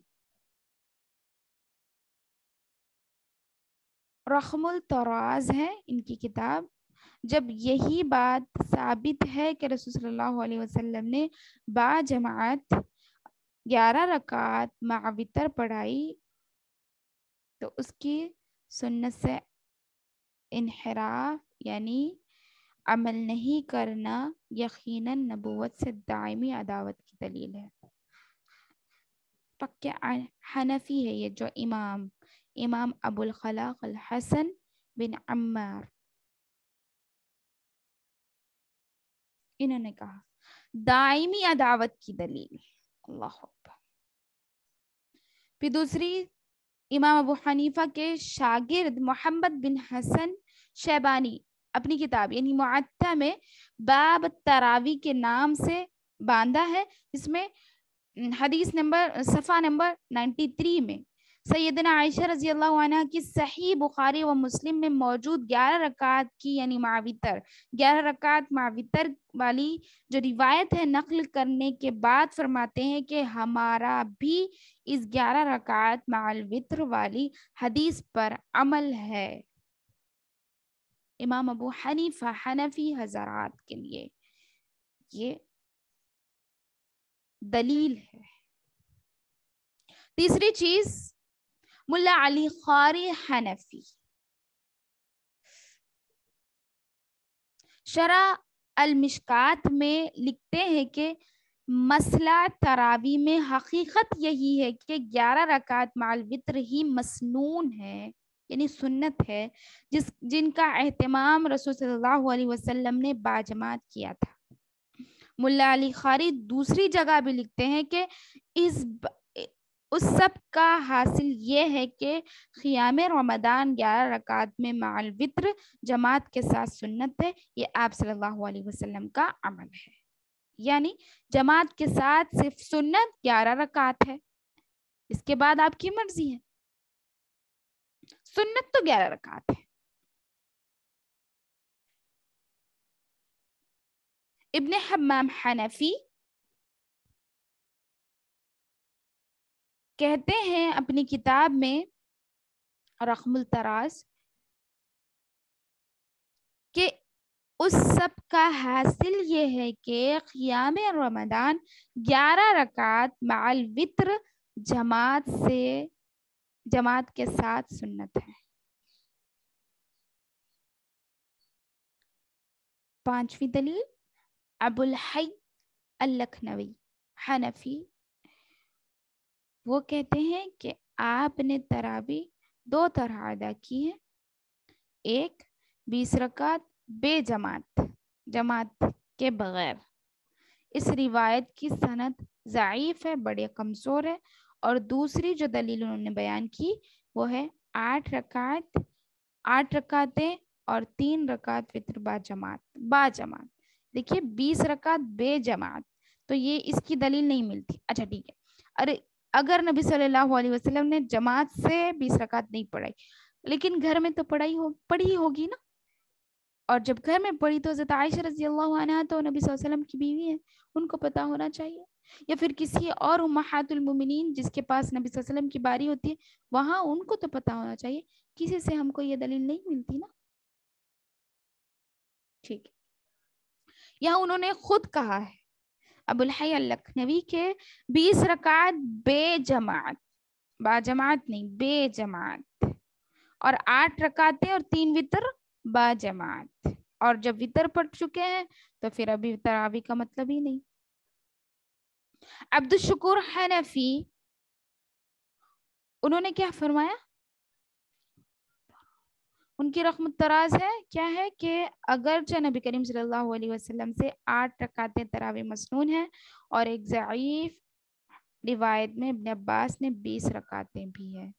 رقم التراز ہے ان کی کتاب، جب یہی بات ثابت ہے کہ رسول صلی اللہ علیہ وسلم نے با جماعت 11 رکعات مع وتر پڑھائی تو اس کی سنت سے انحراف یعنی عمل نہیں کرنا یقیناً نبوت سے دائمی عداوت کی دلیل ہے۔ پکے حنفی ہے یہ جو امام ابو الخلاق الحسن بن عمار، انہوں نے کہا دائمی عداوت کی دلیل، اللہ اکبر۔ پھر دوسری امام ابو حنیفہ کے شاگرد محمد بن حسن شیبانی اپنی کتاب یعنی معطا میں باب تراوی کے نام سے باندھا ہے، جس میں حدیث نمبر صفحہ نمبر 93 میں سیدنا عائشہ رضی اللہ عنہ کی صحیح بخاری و مسلم میں موجود 11 رکعات کی یعنی مع وتر 11 رکعات مع وتر والی جو روایت ہے نقل کرنے کے بعد فرماتے ہیں کہ ہمارا بھی اس 11 رکعات مع الوتر والی حدیث پر عمل ہے۔ امام ابو حنیفہ حنفی حضرات کے لیے یہ دلیل ہے. تیسری چیز ملا علی قاری حنفی شرح المشکات میں لکھتے ہیں کہ مسئلہ تراوی میں حقیقت یہی ہے کہ 11 رکعت مع الوتر ہی مسنون ہے، یعنی سنت ہے، جن کا اہتمام رسول صلی اللہ علیہ وسلم نے باجماعت کیا تھا. ملا علی قاری دوسری جگہ بھی لکھتے ہیں کہ اس سب کا حاصل یہ ہے کہ قیام رمضان 11 رکعت میں مع الوتر جماعت کے ساتھ سنت ہے. یہ آپ صلی اللہ علیہ وسلم کا عمل ہے، یعنی جماعت کے ساتھ صرف سنت 11 رکعت ہے، اس کے بعد آپ کی مرضی ہے. سنت تو 11 رکعت ہے. ابن حمام حنفی کہتے ہیں اپنی کتاب میں رقم التراز کہ اس سب کا حاصل یہ ہے کہ قیام رمضان 11 رکعت مع الوتر جماعت کے ساتھ سنت ہے. پانچویں دلیل ابو الحی اللکھنوی حنفی، وہ کہتے ہیں کہ آپ نے تراویح 2 طرح ادا کی ہے. ایک 20 رکعت بے جماعت کے بغیر. اس روایت کی سند ضعیف ہے، بڑے کمزور ہے. اور دوسری جو دلیل انہوں نے بیان کی وہ ہے 8 رکعتیں اور 3 رکعت وتر با جماعت. دیکھیے 20 رکعت بے جماعت، تو یہ اس کی دلیل نہیں ملتی. اچھا ٹھیک ہے، ارے اگر نبی صلی اللہ علیہ وسلم نے جماعت سے 20 رکعت نہیں پڑھائی لیکن گھر میں تو پڑھی ہوگی نا، اور جب گھر میں پڑھی تو حضرت عائشہ رضی اللہ عنہا تو نبی صلی اللہ علیہ وسلم کی بیوی ہیں، ان کو پتا ہونا چاہیے. یا پھر کسی اور امہات المومنین جس کے پاس نبی صلی اللہ علیہ وسلم کی باری ہوتی ہے وہاں ان کو تو پتا ہونا چاہیے. کسی سے ہم کو یہ دلیل نہیں ملتی نا. ٹھیک ہے، یہاں انہوں نے خود کہا ہے ابو الحی اللکھنوی کے 20 رکعت بے جماعت، با جماعت نہیں بے جماعت، اور 8 رکعتیں اور 3 وتر با جماعت. اور جب وتر پڑھ چکے ہیں تو پھر ابھی تراویح کا مطلب ہی نہیں. عبد الشکور حنفی انہوں نے کیا فرمایا؟ ان کی رقم التراز ہے کیا ہے کہ اگرچہ نبی کریم صلی اللہ علیہ وسلم سے 8 رکعتیں تراویح مسنون ہیں، اور ایک ضعیف روایت میں ابن عباس نے 20 رکعتیں بھی ہیں.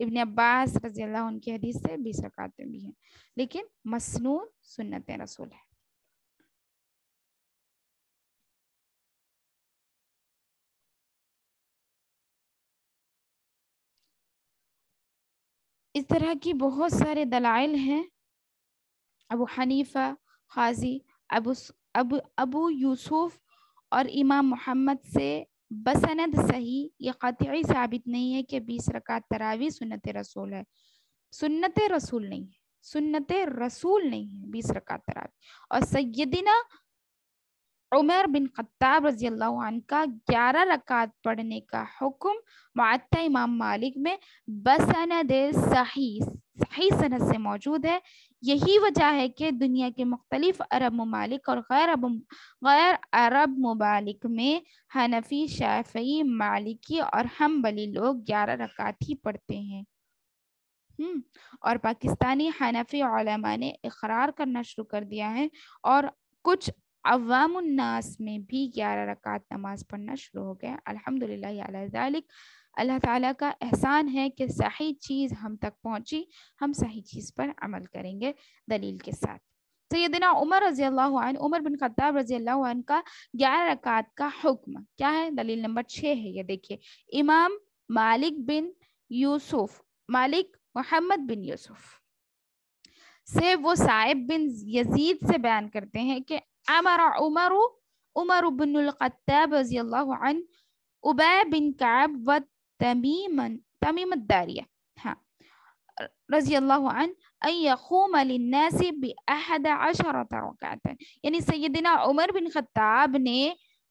ابن عباس رضی اللہ عنہ کی حدیث سے 20 رکعتیں بھی ہیں، لیکن مسنون سنت رسول ہے. اس طرح کی بہت سارے دلائل ہیں. ابو حنیفہ، قاضی ابو یوسف اور امام محمد سے بسند صحیح یہ قطعی ثابت نہیں ہے کہ 20 رکعت تراویح سنت رسول ہے. سنت رسول نہیں ہے 20 رکعت تراویح. اور سیدنا عمر بن خطاب رضی اللہ عنہ کا 11 رکعت پڑھنے کا حکم معطا امام مالک میں بسند صحیح سند سے موجود ہے. یہی وجہ ہے کہ دنیا کے مختلف عرب ممالک اور غیر عرب ممالک میں حنفی، شافعی، مالکی اور حنبلی لوگ 11 رکعت ہی پڑھتے ہیں. اور پاکستانی حنفی علماء نے اقرار کرنا شروع کر دیا ہے، اور کچھ عوام الناس میں بھی 11 رکعت نماز پڑھنا شروع ہو گیا. الحمدللہ علی ذالک، اللہ تعالیٰ کا احسان ہے کہ صحیح چیز ہم تک پہنچی، ہم صحیح چیز پر عمل کریں گے دلیل کے ساتھ. سیدنا عمر بن خطاب رضی اللہ عنہ کا 11 رکعت کا حکم کیا ہے؟ دلیل نمبر 6 ہے، یہ دیکھیے. امام مالک محمد بن یوسف سے وہ صاحب بن یزید سے بیان کرتے ہیں کہ عمر بن الخطاب رضی اللہ عنہ ابی بن کعب و تمیم الداریہ رضی اللہ عنہ ان یقوم للناس ب11 رکعۃ. یعنی سیدنا عمر بن خطاب نے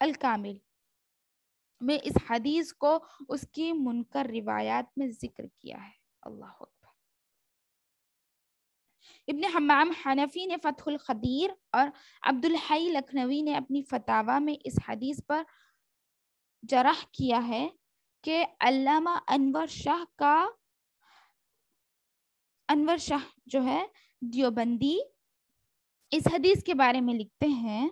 الکامل میں اس حدیث کو اس کی منکر روایات میں ذکر کیا ہے. اللہ اکبر. ابن حمام حنفی نے فتح القدیر اور عبد الحی لکھنوی نے اپنی فتاوی میں اس حدیث پر جرح کیا ہے کہ علامہ انور شاہ جو ہے دیوبندی اس حدیث کے بارے میں لکھتے ہیں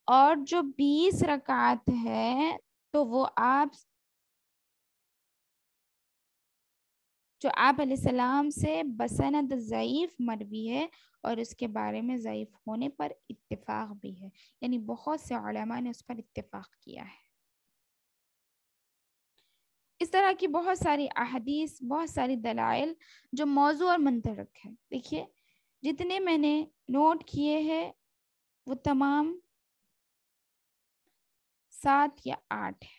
اور جو 20 رکعت ہے تو وہ آپ علیہ السلام سے بسند ضعیف مروی ہے اور اس کے بارے میں ضعیف ہونے پر اتفاق بھی ہے. یعنی بہت سے علماء نے اس پر اتفاق کیا ہے. اس طرح کی بہت ساری احادیث، بہت ساری دلائل جو موضوع اور منطق ہے. دیکھیے جتنے میں نے نوٹ کیے ہیں وہ تمام 7 یا 8 ہے.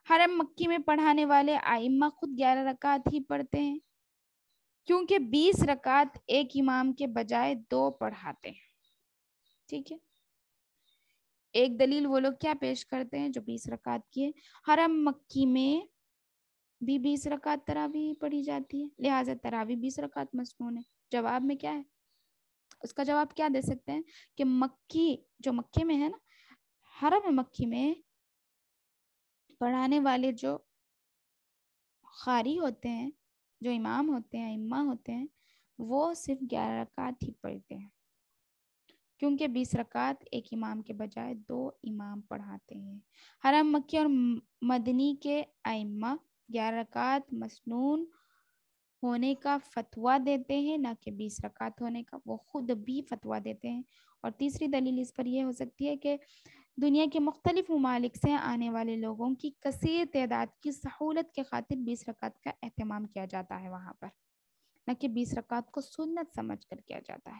حرم مکی میں پڑھانے والے ائمہ خود 11 رکعت ہی پڑھتے ہیں کیونکہ 20 رکعت ایک امام کے بجائے 2 پڑھاتے ہیں. ٹھیک ہے. ایک دلیل وہ لوگ کیا پیش کرتے ہیں جو 20 رکعت کی ہے. حرم مکی میں بھی 20 رکعت تراویح پڑھی جاتی ہے، لہٰذا تراویح 20 رکعت مسنون ہے. جواب میں کیا ہے؟ اس کا جواب کیا دے سکتے ہیں کہ مکے میں ہے نا، حرم مکی میں پڑھانے والے جو قاری ہوتے ہیں، جو امام ہوتے ہیں، ائمہ ہوتے ہیں، وہ صرف 11 رکعت ہی پڑھتے ہیں کیونکہ 20 رکعت ایک امام کے بجائے 2 امام پڑھاتے ہیں. حرم مکی اور مدنی کے ائمہ 11 رکعت مسنون ہونے کا فتویٰ دیتے ہیں، نہ کہ 20 رکعت ہونے کا. وہ خود بھی فتویٰ دیتے ہیں. اور تیسری دلیل اس پر یہ ہو سکتی ہے کہ دنیا کے مختلف ممالک سے آنے والے لوگوں کی کثیر تعداد کی سہولت کے خاطر 20 رکعت کا اہتمام کیا جاتا ہے وہاں پر، نہ کہ 20 رکعت کو سنت سمجھ کر کیا جاتا ہے.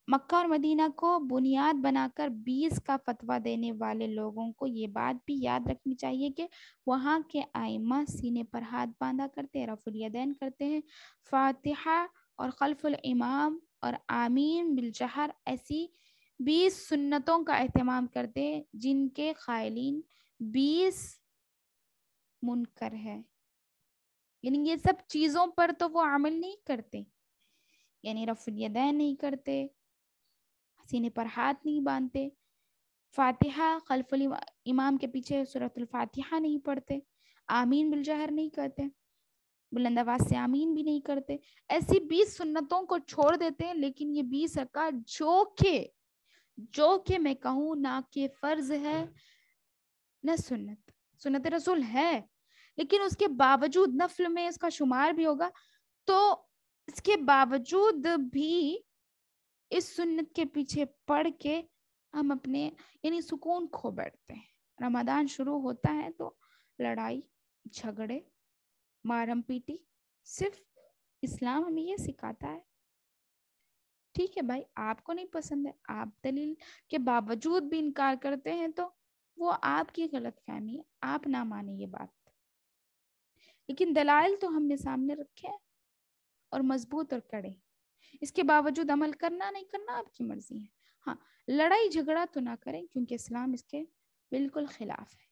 مکہ اور مدینہ کو بنیاد بنا کر 20 کا فتویٰ دینے والے لوگوں کو یہ بات بھی یاد رکھنی چاہیے کہ وہاں کے ائمہ سینے پر ہاتھ باندھا کرتے ہیں، رفع الیدین کرتے ہیں، فاتحہ اور خلف الامام اور آمین بالجہر ایسی 20 سنتوں کا اہتمام کرتے ہیں جن کے قائلین 20 منکر ہے. یعنی یہ سب چیزوں پر تو وہ عمل نہیں کرتے، یعنی رفع الیدین نہیں کرتے، سینے پر ہاتھ نہیں باندھتے، فاتحہ خلف الامام کے پیچھے سورۃ الفاتحہ نہیں پڑھتے، آمین بالجہر نہیں کرتے، بلند آواز سے آمین بھی نہیں کرتے. ایسی 20 سنتوں کو چھوڑ دیتے ہیں. لیکن یہ 20 رکعت جو کہ میں کہوں نہ کہ فرض ہے نہ سنت رسول ہے، لیکن اس کے باوجود نفل میں اس کا شمار بھی ہوگا، تو اس کے باوجود بھی اس سنت کے پیچھے پڑھ کے ہم اپنے یعنی سکون کھو بیٹھتے ہیں. رمضان شروع ہوتا ہے تو لڑائی جھگڑے مارم پیٹی، صرف اسلام ہمیں یہ سکھاتا ہے. ٹھیک ہے بھائی، آپ کو نہیں پسند ہے، آپ دلیل کے باوجود بھی انکار کرتے ہیں تو وہ آپ کی غلط فہمی ہے، آپ نہ مانیں یہ بات. لیکن دلائل تو ہم نے سامنے رکھے ہیں اور مضبوط اور کڑے. اس کے باوجود عمل کرنا نہیں کرنا آپ کی مرضی ہے. ہاں، لڑائی جھگڑا تو نہ کریں کیونکہ اسلام اس کے بالکل خلاف ہے.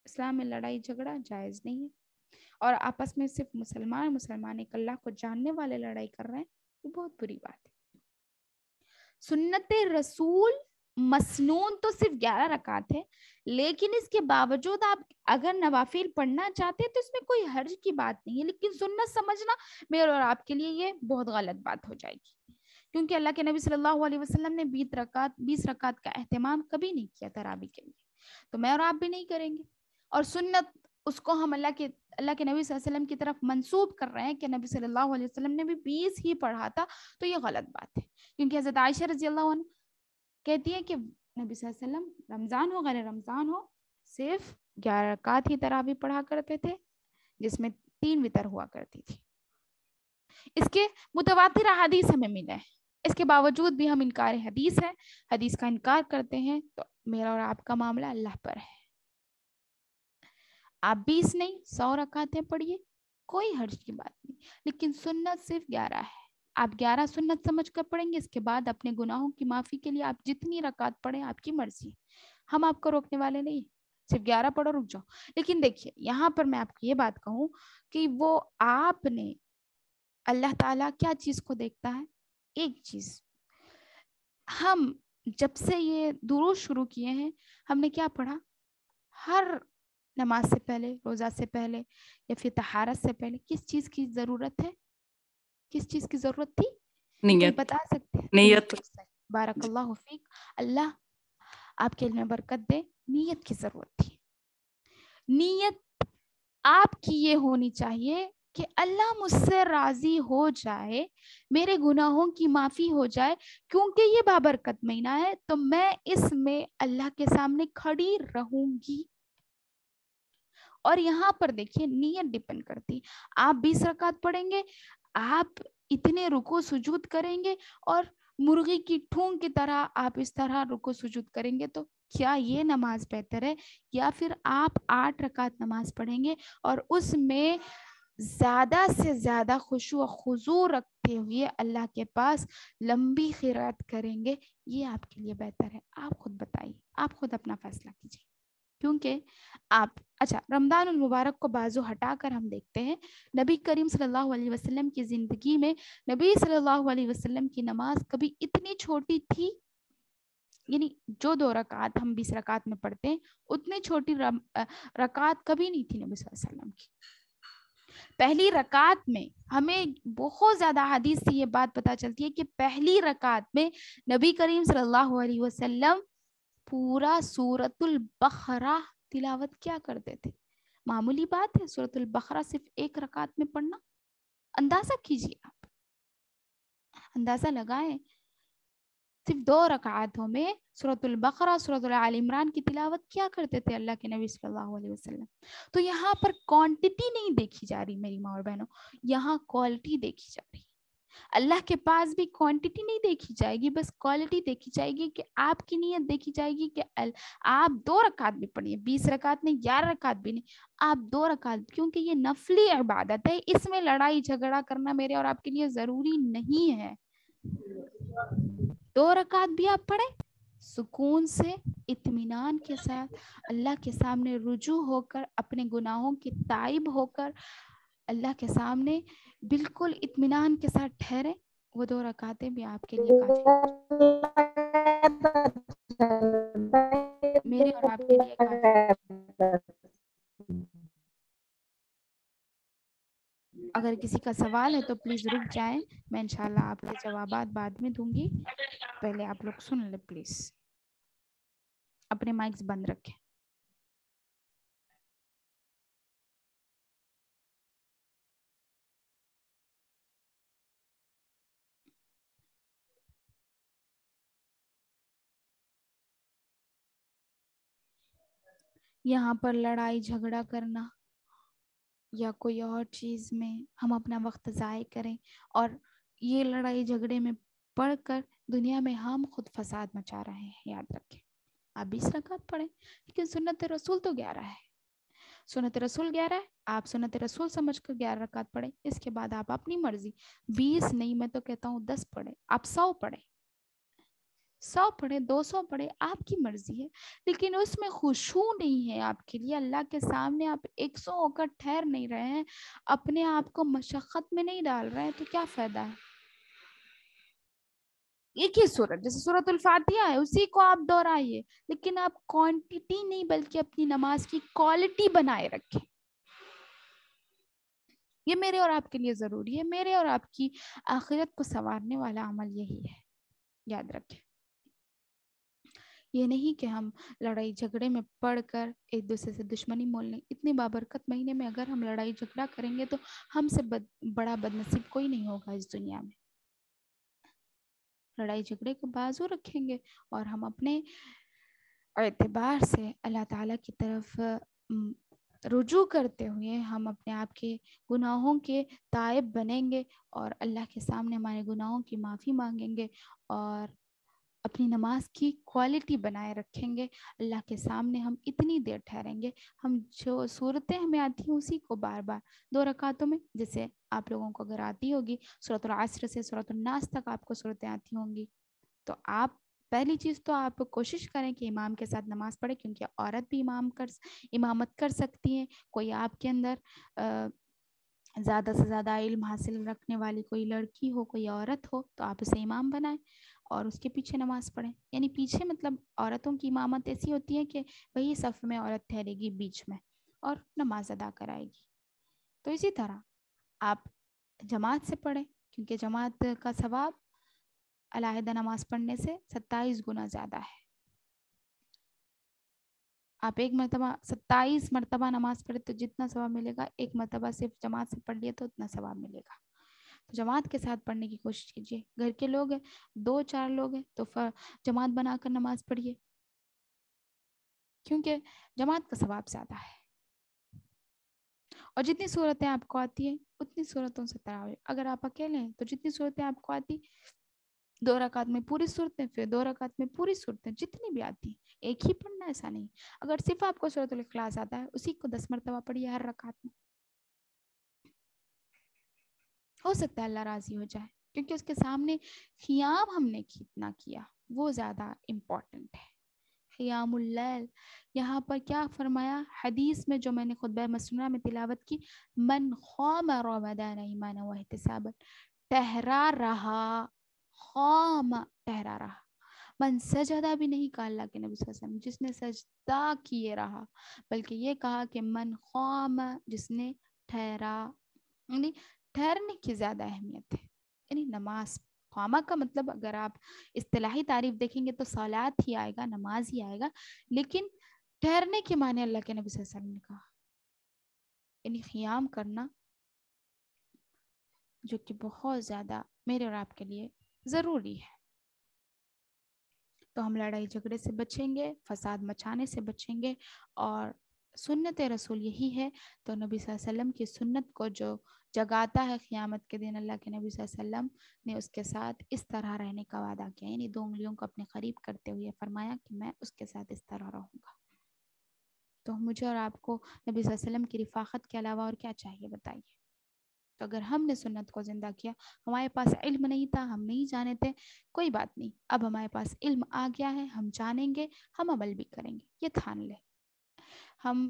اسلام میں لڑائی جھگڑا جائز نہیں ہے. اور آپس میں صرف مسلمان ایک اللہ کو جاننے والے لڑائی کر رہے ہیں، یہ بہت بری بات ہے. سنت رسول مسنون تو صرف 11 رکعت ہے، لیکن اس کے باوجود آپ اگر نوافل پڑھنا چاہتے ہیں تو اس میں کوئی حرج کی بات نہیں ہے. لیکن سنت سمجھنا میرے اور آپ کے لیے یہ بہت غلط بات ہو جائے گی، کیونکہ اللہ کے نبی صلی اللہ علیہ وسلم نے 20 رکعت کا اہتمام کبھی نہیں کیا تراویح کے لیے، تو میں اور آپ بھی نہیں کریں گے. اور سنت اس کو ہم اللہ کے نبی صلی اللہ علیہ وسلم کی طرف منسوب کر رہے ہیں کہ نبی صلی اللہ علیہ وسلم نے بھی 20 ہی پڑھا تھا، تو یہ غلط بات ہے. کیونکہ حضرت عائشہ رضی اللہ عنہ کہتی ہے کہ نبی صلی اللہ علیہ وسلم رمضان ہو غیر رمضان ہو صرف 11 رکعت ہی تراویح پڑھا کرتے تھے، جس میں 3 وتر ہوا کرتی تھی. اس کے متواتر احادیث ہمیں ملے ہیں، اس کے باوجود بھی ہم انکار حدیث ہے، حدیث کا انکار کرتے ہیں. تو میرا اور آپ کا معاملہ اللہ پر ہے. آپ 20 نہیں 100 رکعتیں پڑھیے، کوئی حرج کی بات نہیں، لیکن سنت صرف 11 ہے. آپ 11 سنت سمجھ کر پڑھیں گے، اس کے بعد اپنے گناہوں کی معافی کے لیے آپ جتنی رکعت پڑھیں آپ کی مرضی ہے، ہم آپ کو روکنے والے نہیں، صرف 11 پڑھو رک جاؤ۔ لیکن دیکھیے یہاں پر میں آپ کو یہ بات کہوں کہ وہ آپ نے اللہ تعالیٰ کیا چیز کو دیکھتا ہے؟ ایک چیز، ہم جب سے یہ درود شروع کیے ہیں ہم نے کیا پڑھا؟ ہر نماز سے پہلے، روزہ سے پہلے یا پھر طہارت سے پہلے کس چیز کی ضرورت ہے؟ کس چیز کی ضرورت تھی؟ کوئی نیت، بتا سکتے ہیں؟ نیت۔ بالکل صحیح، بارک اللہ فیک، اللہ آپ کے علم میں برکت دے، نیت کی ضرورت تھی۔ نیت آپ کی یہ ہونی چاہیے کہ اللہ مجھ سے راضی ہو جائے، میرے گناہوں کی معافی ہو جائے، کیونکہ یہ بابرکت مہینہ ہے تو میں اس میں اللہ کے سامنے کھڑی رہوں گی۔ اور یہاں پر دیکھیے نیت ڈیپینڈ کرتی، آپ 20 رکعت پڑھیں گے، آپ اتنے رکوع سجود کریں گے اور مرغی کی ٹھونگ کی طرح آپ اس طرح رکوع سجود کریں گے، تو کیا یہ نماز بہتر ہے؟ یا پھر آپ 8 رکعت نماز پڑھیں گے اور اس میں زیادہ سے زیادہ خشوع و خضوع رکھتے ہوئے اللہ کے پاس لمبی قرات کریں گے؟ یہ آپ کے لیے بہتر ہے؟ آپ خود بتائیے، آپ خود اپنا فیصلہ کیجیے، کیونکہ آپ اچھا رمضان المبارک کو بازو ہٹا کر ہم دیکھتے ہیں نبی کریم صلی اللہ علیہ وسلم کی زندگی میں نبی صلی اللہ علیہ وسلم کی نماز کبھی اتنی چھوٹی تھی، یعنی جو 2 رکعت ہم 20 رکعت میں پڑھتے ہیں اتنی چھوٹی رکعت کبھی نہیں تھی نبی صلی اللہ علیہ وسلم کی۔ پہلی رکعت میں ہمیں بہت زیادہ حدیث سے یہ بات پتہ چلتی ہے کہ پہلی رکعت میں نبی کریم صلی اللہ علیہ وسلم پورا سورۃ البقرہ تلاوت کیا کرتے تھے۔ معمولی بات ہے سورۃ البقرہ صرف 1 رکعت میں پڑھنا؟ اندازہ کیجیے، آپ اندازہ لگائیں، صرف 2 رکعتوں میں سورۃ البقرہ، سورۃ آل عمران کی تلاوت کیا کرتے تھے اللہ کے نبی صلی اللہ علیہ وسلم۔ تو یہاں پر کوانٹٹی نہیں دیکھی جا رہی میری ماں اور بہنوں، یہاں کوالٹی دیکھی جا رہی۔ اللہ کے پاس بھی کوانٹٹی نہیں دیکھی جائے گی، بس کوالٹی دیکھی جائے گی، کہ آپ کی نیت دیکھی جائے گی کہ آپ 2 رکعت بھی پڑھیے، 20 رکعت نہیں، 11 رکعت بھی نہیں، آپ 2 رکعت، کیونکہ یہ نفلی عبادت ہے، اس میں لڑائی جھگڑا کرنا میرے اور آپ کے لیے ضروری نہیں ہے۔ 2 رکعت بھی آپ پڑھیں سکون سے، اطمینان کے ساتھ، اللہ کے سامنے رجوع ہو کر، اپنے گناہوں کے تائب ہو کر اللہ کے سامنے بالکل اطمینان کے ساتھ ٹھہرے، وہ 2 رکعتیں بھی آپ کے لیے کافی، میرے اور آپ کے لیے کافی۔ اگر کسی کا سوال ہے تو پلیز رک جائیں، میں انشاءاللہ آپ کے جوابات بعد میں دوں گی، پہلے آپ لوگ سن لیں پلیز، اپنے مائکس بند رکھیں۔ یہاں پر لڑائی جھگڑا کرنا یا کوئی اور چیز میں ہم اپنا وقت ضائع کریں اور یہ لڑائی جھگڑے میں پڑھ کر دنیا میں ہم خود فساد مچا رہے ہیں، یاد رکھیں۔ آپ 20 رکعت پڑھیں، لیکن سنت رسول تو 11 ہے، سنت رسول 11 ہے، آپ سنت رسول سمجھ کر 11 رکعت پڑھیں، اس کے بعد آپ اپنی مرضی 20 نہیں، میں تو کہتا ہوں 10 پڑھیں، آپ 100 پڑھیں، 100 پڑھے، 200 پڑھے، آپ کی مرضی ہے، لیکن اس میں خشوع نہیں ہے آپ کے لیے، اللہ کے سامنے آپ 100 ہو کر ٹھہر نہیں رہے ہیں، اپنے آپ کو مشقت میں نہیں ڈال رہے ہیں، تو کیا فائدہ ہے؟ ایک ہی سورت جیسے سورۃ الفاتحہ ہے اسی کو آپ دہرائیے، لیکن آپ کوانٹٹی نہیں بلکہ اپنی نماز کی کوالٹی بنائے رکھیں، یہ میرے اور آپ کے لیے ضروری ہے، میرے اور آپ کی آخرت کو سنوارنے والا عمل یہی ہے، یاد رکھیں۔ یہ نہیں کہ ہم لڑائی جھگڑے میں پڑھ کر ایک دوسرے سے دشمنی مول لیں، اتنے بابرکت مہینے میں اگر ہم لڑائی جھگڑا کریں گے تو ہم سے بڑا بدنصیب کوئی نہیں ہوگا اس دنیا میں۔ لڑائی جھگڑے کو بازو رکھیں گے اور ہم اپنے اعتبار سے اللہ تعالیٰ کی طرف رجوع کرتے ہوئے ہم اپنے آپ کے گناہوں کے تائب بنیں گے اور اللہ کے سامنے ہمارے گناہوں کی معافی مانگیں گے اور اپنی نماز کی کوالٹی بنائے رکھیں گے، اللہ کے سامنے ہم اتنی دیر ٹھہریں گے، ہم جو صورتیں ہمیں آتی ہیں اسی کو بار بار 2 رکعتوں میں، جیسے آپ لوگوں کو اگر آتی ہوگی سورۃ العصر سے سورۃ الناس تک آپ کو صورتیں آتی ہوں گی، تو آپ پہلی چیز تو آپ کوشش کریں کہ امام کے ساتھ نماز پڑھیں، کیونکہ عورت بھی امامت کر سکتی ہیں. کوئی آپ کے اندر زیادہ سے زیادہ علم حاصل رکھنے والی کوئی لڑکی ہو، کوئی عورت ہو، تو آپ اسے امام بنائیں اور اس کے پیچھے نماز پڑھیں. یعنی پیچھے مطلب عورتوں کی امامت ایسی ہوتی ہے کہ وہی صف میں عورت ٹھہرے گی بیچ میں اور نماز ادا کرائے گی. تو اسی طرح آپ جماعت سے پڑھیں، کیونکہ جماعت کا ثواب علیحدہ نماز پڑھنے سے 27 گنا زیادہ ہے. آپ ایک مرتبہ 27 مرتبہ نماز پڑھے تو جتنا ثواب ملے گا، ایک مرتبہ صرف جماعت سے پڑھ لیے تو اتنا ثواب ملے گا. تو جماعت کے ساتھ پڑھنے کی کوشش کیجیے. گھر کے لوگ ہیں 2-4 لوگ ہیں تو جماعت بنا کر نماز پڑھیے، کیونکہ جماعت کا ثواب زیادہ ہے. اور جتنی صورتیں آپ کو آتی ہیں اتنی صورتوں سے تراویح. اگر آپ اکیلے ہیں تو جتنی صورتیں آپ کو آتی 2 رکعت میں پوری صورتیں، پھر 2 رکعت میں پوری صورتیں جتنی بھی آتی ہیں ایک ہی پڑھنا، ایسا نہیں. اگر صرف آپ کو سورۃ الاخلاص آتا ہے اسی کو 10 مرتبہ پڑھیے ہر رکعت میں. ہو سکتا ہے اللہ راضی ہو جائے، کیونکہ اس کے سامنے قیام ہم نے کتنا کیا وہ زیادہ امپورٹنٹ ہے. قیام اللیل یہاں پر کیا فرمایا حدیث میں جو میں نے خطبہ مسنونہ میں تلاوت کی، من قام رمضان ایمانا واحتسابا، ٹھہرا رہا، قام ٹھہرا رہا. من سجدہ بھی نہیں کہا اللہ کے نبی صلی اللہ علیہ وسلم جس نے سجدہ کیے رہا، بلکہ یہ کہا کہ من قام جس نے ٹھہرا. یعنی ٹھہرنے کی زیادہ اہمیت ہے. یعنی نماز قامہ کا مطلب اگر آپ اصطلاحی تعریف دیکھیں گے تو صلات ہی آئے گا، نماز ہی آئے گا، لیکن ٹھہرنے کے معنی اللہ کے نبی صلی اللہ علیہ وسلم نے کہا یعنی قیام کرنا، جو کہ بہت زیادہ میرے اور آپ کے لیے ضروری ہے. تو ہم لڑائی جھگڑے سے بچیں گے، فساد مچانے سے بچیں گے، اور سنت رسول یہی ہے. تو نبی صلی اللہ علیہ وسلم کی سنت کو جو جگاتا ہے قیامت کے دن، اللہ کے نبی صلی اللہ علیہ وسلم نے اس کے ساتھ اس طرح رہنے کا وعدہ کیا. یعنی 2 انگلیوں کو اپنے قریب کرتے ہوئے فرمایا کہ میں اس کے ساتھ اس طرح رہوں گا. تو مجھے اور آپ کو نبی صلی اللہ علیہ وسلم کی رفاقت کے علاوہ اور کیا چاہیے بتائیے. تو اگر ہم نے سنت کو زندہ کیا، ہمارے پاس علم نہیں تھا، ہم نہیں جانے تھے، کوئی بات نہیں، اب ہمارے پاس علم آ گیا ہے، ہم جانیں گے، ہم عمل بھی کریں گے. یہ ٹھان لیں. ہم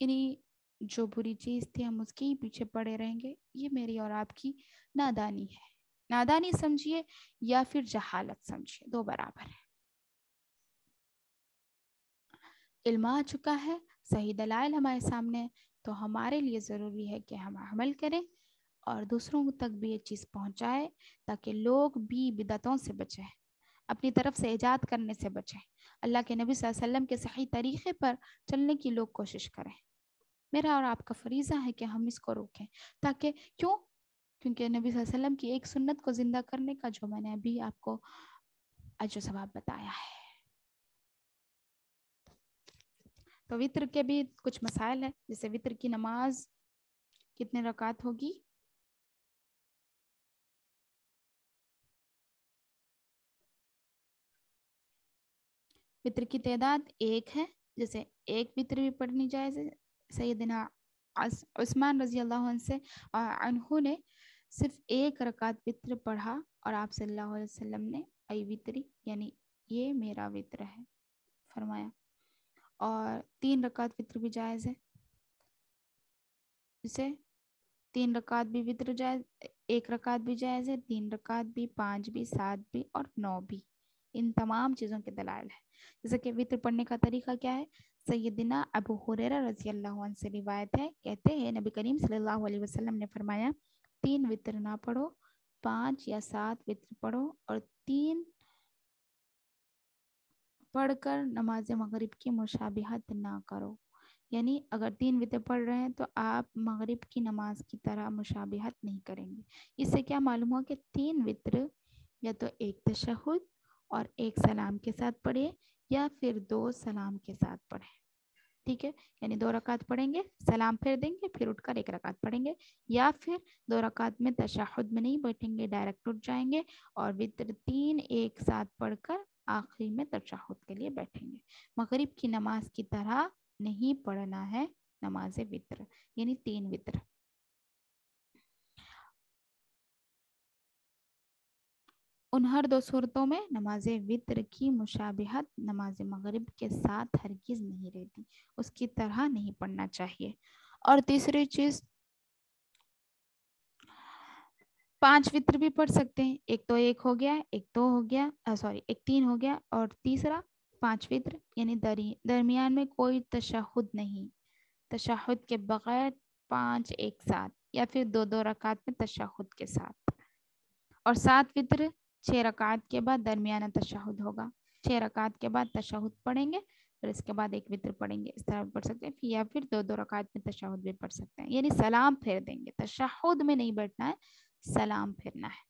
یعنی جو بری چیز تھی ہم اس کے ہی پیچھے پڑے رہیں گے، یہ میری اور آپ کی نادانی ہے. نادانی سمجھیے یا پھر جہالت سمجھیے، 2 برابر ہے. علم آ چکا ہے، صحیح دلائل ہمارے سامنے، تو ہمارے لیے ضروری ہے کہ ہم عمل کریں اور دوسروں تک بھی یہ چیز پہنچائے، تاکہ لوگ بھی بدعتوں سے بچیں، اپنی طرف سے ایجاد کرنے سے بچیں، اللہ کے نبی صلی اللہ علیہ وسلم کے صحیح طریقے پر چلنے کی لوگ کوشش کریں. میرا اور آپ کا فریضہ ہے کہ ہم اس کو روکیں. تاکہ کیونکہ نبی صلی اللہ علیہ وسلم کی ایک سنت کو زندہ کرنے کا جو میں نے ابھی آپ کو اجر و ثواب بتایا ہے. تو وطر کے بھی کچھ مسائل ہیں، جیسے وطر کی نماز کتنے رکعت ہوگی؟ وطر کی تعداد 1 ہے، جیسے 1 وطر بھی پڑھنی جائز ہے. سیدنا عثمان رضی اللہ عنہ نے صرف 1 رکعت وطر پڑھا اور آپ صلی اللہ علیہ وسلم نے ای وطری یعنی یہ میرا وطر ہے فرمایا. اور 3 رکعت وطر بھی جائز ہے، جسے 3 رکعت بھی وطر جائز، 1 رکعت بھی جائز ہے، 3 رکعت بھی، 5 بھی، 7 بھی اور 9 بھی. ان تمام چیزوں کے دلائل ہے. جیسے کہ وطر پڑھنے کا طریقہ کیا ہے، سیدنا ابو ہریرہ رضی اللہ عنہ سے روایت ہے، کہتے ہیں نبی کریم صلی اللہ علیہ وسلم نے فرمایا 3 وطر نہ پڑھو، 5 یا 7 وطر پڑھو، اور 3 پڑھ کر نماز مغرب کی مشابہت نہ کرو. یعنی اگر 3 وطر پڑھ رہے ہیں تو آپ مغرب کی نماز کی طرح مشابہت نہیں کریں گے. اس سے کیا معلوم ہوا کہ 3 وطر یا تو 1 تشہد اور 1 سلام کے ساتھ پڑھے یا پھر 2 سلام کے ساتھ پڑھے. ٹھیک ہے، یعنی 2 رکعت پڑھیں گے، سلام پھیر دیں گے، پھر اٹھ کر 1 رکعت پڑھیں گے، یا پھر 2 رکعت میں تشہد میں نہیں بیٹھیں گے، ڈائریکٹ اٹھ جائیں گے اور وتر 3 ایک ساتھ پڑھ کر آخری میں تشہد کے لیے بیٹھیں گے۔ مغرب کی نماز کی طرح نہیں پڑھنا ہے نماز وتر، یعنی 3 وتر۔ ان ہر 2 صورتوں میں نماز وتر کی مشابہت نماز مغرب کے ساتھ ہرگز نہیں رہتی، اس کی طرح نہیں پڑھنا چاہیے۔ اور تیسری چیز، 5 وتر بھی پڑھ سکتے ہیں، ایک تو 1 ہو گیا، ایک 2 ہو گیا، ایک 3 ہو گیا، اور تیسرا 5 وتر، یعنی درمیان میں کوئی تشہد نہیں، تشہد کے بغیر 5 ایک ساتھ، یا پھر 2 رکعت میں تشہد کے ساتھ۔ اور 7 وتر 6 رکعت کے بعد درمیانہ تشہد ہوگا، 6 رکعت کے بعد تشہد پڑھیں گے، پھر اس کے بعد 1 وتر پڑھیں گے، اس طرح پڑھ سکتے ہیں، یا پھر 2 رکعت میں تشہد بھی پڑھ سکتے ہیں، یعنی سلام پھیر دیں گے، تشہد میں نہیں بیٹھنا ہے، سلام پھرنا ہے۔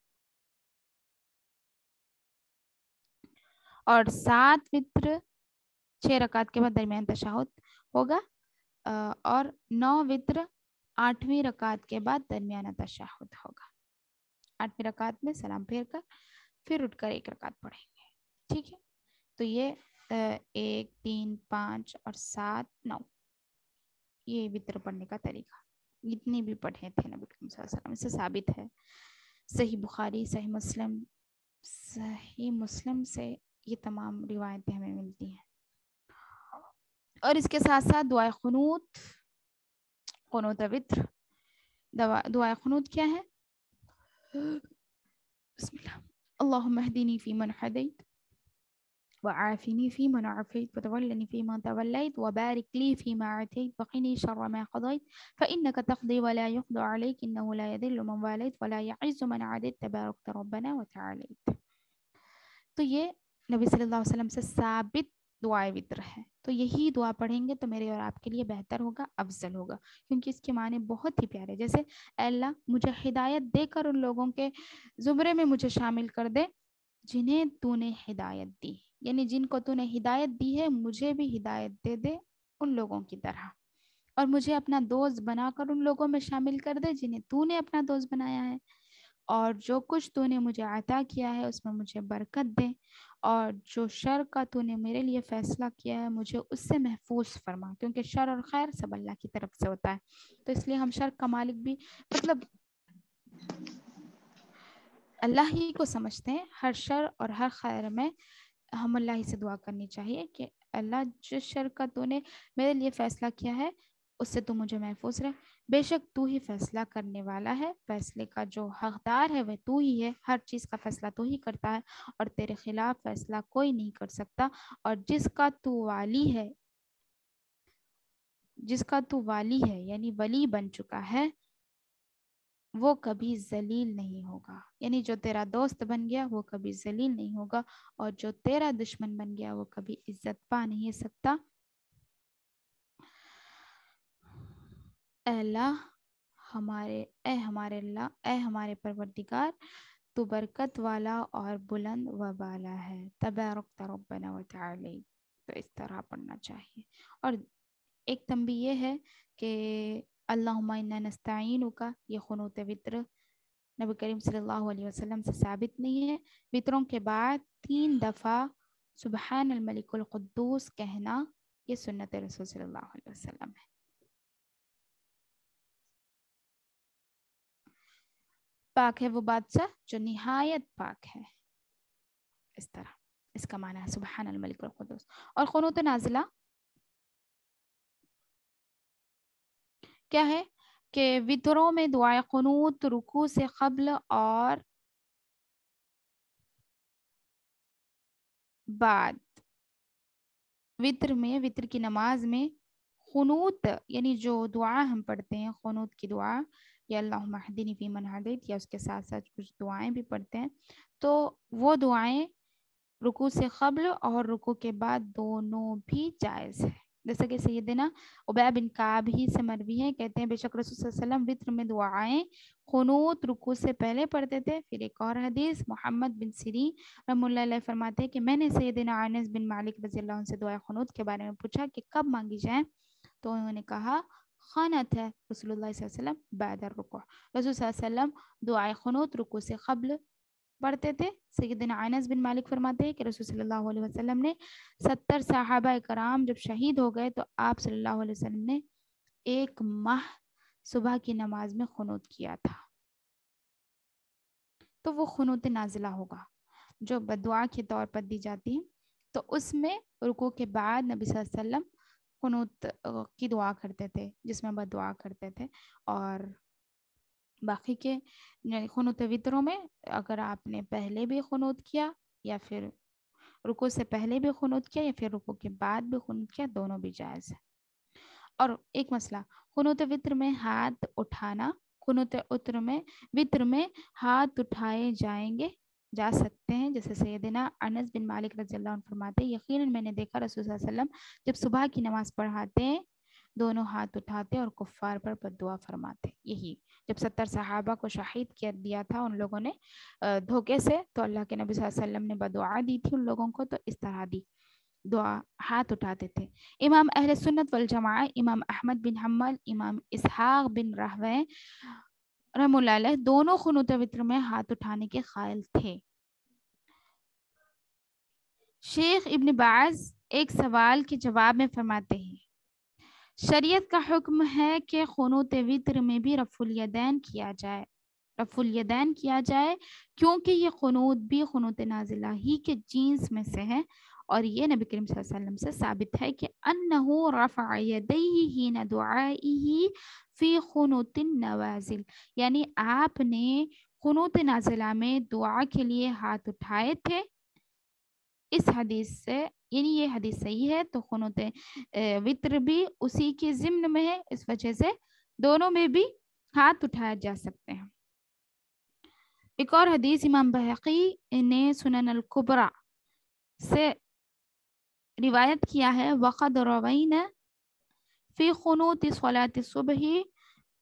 اور 7 وتر 6 رکعت کے بعد درمیان تشہد ہوگا، اور 9 وتر 8ویں رکعت کے بعد درمیانہ تشہد ہوگا، 8ویں رکعت میں سلام پھیر کر پھر اٹھ کر 1 رکعت پڑھیں گے، ٹھیک ہے۔ تو یہ 1 3 5 اور 7 9 یہ وتر پڑھنے کا طریقہ، اتنی بھی پڑھے تھے نبی کریم صلی اللہ علیہ وسلم، اس سے ثابت ہے، صحیح بخاری، صحیح مسلم سے یہ تمام روایتیں ہمیں ملتی ہیں۔ اور اس کے ساتھ ساتھ دعائے قنوت وتر، دعائے قنوت کیا ہے؟ بسم اللہ، اللہم اہدنی فیمن ہدیت وعافنی فیمن عافیت وتولنی فیمن تولیت وبارک لی فیما اعطیت وقنی شر ما قضیت فإنک تقضی ولا یقضى علیک انہ لا یذل من والیت ولا یعز من عادیت تبارکت ربنا وتعالیت۔ تو یہ نبی صلی اللہ علیہ وسلم سے ثابت دعائے وتر ہے، تو یہی دعا پڑھیں گے تو میرے اور آپ کے لیے بہتر ہوگا، افضل ہوگا، کیونکہ اس کے معنی بہت ہی پیارے، جیسے اے اللہ مجھے ہدایت دے کر ان لوگوں کے زمرے میں مجھے شامل کر دے جنہیں تو نے ہدایت دی، یعنی جن کو تو نے ہدایت دی ہے مجھے بھی ہدایت دے دے ان لوگوں کی طرح، اور مجھے اپنا دوست بنا کر ان لوگوں میں شامل کر دے جنہیں تو نے اپنا دوست بنایا ہے، اور جو کچھ تو نے مجھے عطا کیا ہے اس میں مجھے برکت دے، اور جو شر کا تو نے میرے لیے فیصلہ کیا ہے مجھے اس سے محفوظ فرما، کیونکہ شر اور خیر سب اللہ کی طرف سے ہوتا ہے، تو اس لیے ہم شر کا مالک بھی مطلب اللہ ہی کو سمجھتے ہیں، ہر شر اور ہر خیر میں ہم اللہ ہی سے دعا کرنی چاہیے کہ اللہ جس شر کا تو نے میرے لیے فیصلہ کیا ہے اس سے تو مجھے محفوظ رہے، بے شک تو ہی فیصلہ کرنے والا ہے، فیصلے کا جو حقدار ہے وہ تو ہی ہے، ہر چیز کا فیصلہ تو ہی کرتا ہے اور تیرے خلاف فیصلہ کوئی نہیں کر سکتا، اور جس کا تو والی ہے یعنی ولی بن چکا ہے وہ کبھی ذلیل نہیں ہوگا، یعنی جو تیرا دوست بن گیا وہ کبھی ذلیل نہیں ہوگا، اور جو تیرا دشمن بن گیا وہ کبھی عزت پا نہیں سکتا۔ اے اللہ ہمارے پروردگار تو برکت والا اور بلند و بالا ہے، تبارک ربنا وتعالی، تو اس طرح پڑھنا چاہیے۔ اور ایک تنبیہ یہ ہے کہ اللہم انا نستعینک، یہ قنوت وتر نبی کریم صلی اللہ علیہ وسلم سے ثابت نہیں ہے، وتروں کے بعد 3 دفعہ سبحان الملک القدوس کہنا یہ سنت رسول صلی اللہ علیہ وسلم ہے۔ پاک ہے وہ بادشاہ جو نہایت پاک ہے، اس طرح اس کا معنی ہے سبحان الملک القدوس۔ اور قنوت نازلہ کیا ہے کہ وتروں میں دعائے قنوت رکوع سے قبل اور بعد، وتر کی نماز میں قنوت یعنی جو دعا ہم پڑھتے ہیں قنوت کی دعا، یا اللہم اہدنی فیمن ہدیت، یا اس کے ساتھ ساتھ کچھ دعائیں بھی پڑھتے ہیں، تو وہ دعائیں رکوع سے قبل اور رکوع کے بعد دونوں بھی جائز ہے، جیسا کہ سیدنا عبیہ بن کعب ہی سے مروی ہے، کہتے ہیں بے شک رسول صلی اللہ علیہ وسلم وطر میں دعائیں قنوت رکوع سے پہلے پڑھتے تھے۔ پھر ایک اور حدیث محمد بن سیرین رحمۃ اللہ علیہ فرماتے ہیں کہ میں نے سیدنا انس بن مالک رضی اللہ عنہ سے دعائے قنوت کے بارے میں پوچھا کہ کب مانگی جائیں، تو انہوں نے کہا خانت ہے رسول اللہ صلی اللہ علیہ وسلم بعد الرکوع، رسول صلی اللہ علیہ وسلم دعائے قنوت رکوع سے قبل پڑھتے تھے۔ سیدنا انس بن مالک فرماتے ہیں کہ رسول صلی اللہ علیہ وسلم نے 70 صحابہ کرام جب شہید ہو گئے تو آپ صلی اللہ علیہ وسلم نے 1 ماہ صبح کی نماز میں قنوت کیا تھا۔ تو وہ قنوت نازلہ ہوگا جو بدعا کے طور پر دی جاتی ہے، تو اس میں رکوع کے بعد نبی صلی اللہ علیہ وسلم قنوت کی دعا کرتے تھے جس میں بدعا کرتے تھے، اور باقی کے قنوت وتروں میں اگر آپ نے پہلے بھی قنوت کیا یا پھر رکوع سے پہلے بھی قنوت کیا یا پھر رکوع کے بعد بھی قنوت کیا، دونوں بھی جائز ہے۔ اور ایک مسئلہ، قنوت وتر میں ہاتھ اٹھانا، قنوت وتر میں ہاتھ اٹھائے جا سکتے ہیں، جیسے سیدنا انس بن مالک رضی اللہ عنہ فرماتے ہیں یقیناً میں نے دیکھا رسول صلی اللہ علیہ وسلم جب صبح کی نماز پڑھاتے ہیں دونوں ہاتھ اٹھاتے اور کفار پر بددعا فرماتے۔ یہی جب 70 صحابہ کو شہید کر دیا تھا ان لوگوں نے دھوکے سے، تو اللہ کے نبی صلی اللہ علیہ وسلم نے بددعا دی تھی ان لوگوں کو، تو اس طرح دی دعا، ہاتھ اٹھاتے تھے۔ امام اہل سنت والجماعہ امام احمد بن حنبل، امام اسحاق بن راہوے رحمۃ اللہ علیہ دونوں قنوت وتر میں ہاتھ اٹھانے کے قائل تھے۔ شیخ ابن باز ایک سوال کے جواب میں فرماتے ہیں شریعت کا حکم ہے کہ قنوت وتر میں بھی رفع الیدین کیا جائے کیونکہ یہ قنوت بھی قنوت نازلہ ہی کے جنس میں سے ہے، اور یہ نبی کریم صلی اللہ علیہ وسلم سے ثابت ہے کہ انہ رفع یدیہ حین دعائہ فی قنوت النوازل، یعنی آپ نے قنوت نازلہ میں دعا کے لیے ہاتھ اٹھائے تھے۔ اس حدیث سے یعنی یہ حدیث صحیح ہے، تو قنوت وتر بھی اسی کے ضمن میں ہے، اس وجہ سے دونوں میں بھی ہاتھ اٹھائے جا سکتے ہیں۔ ایک اور حدیث امام بہقی نے سنن الکبریٰ سے روایت کیا ہے وقد روینا فی قنوت صلاة الصبح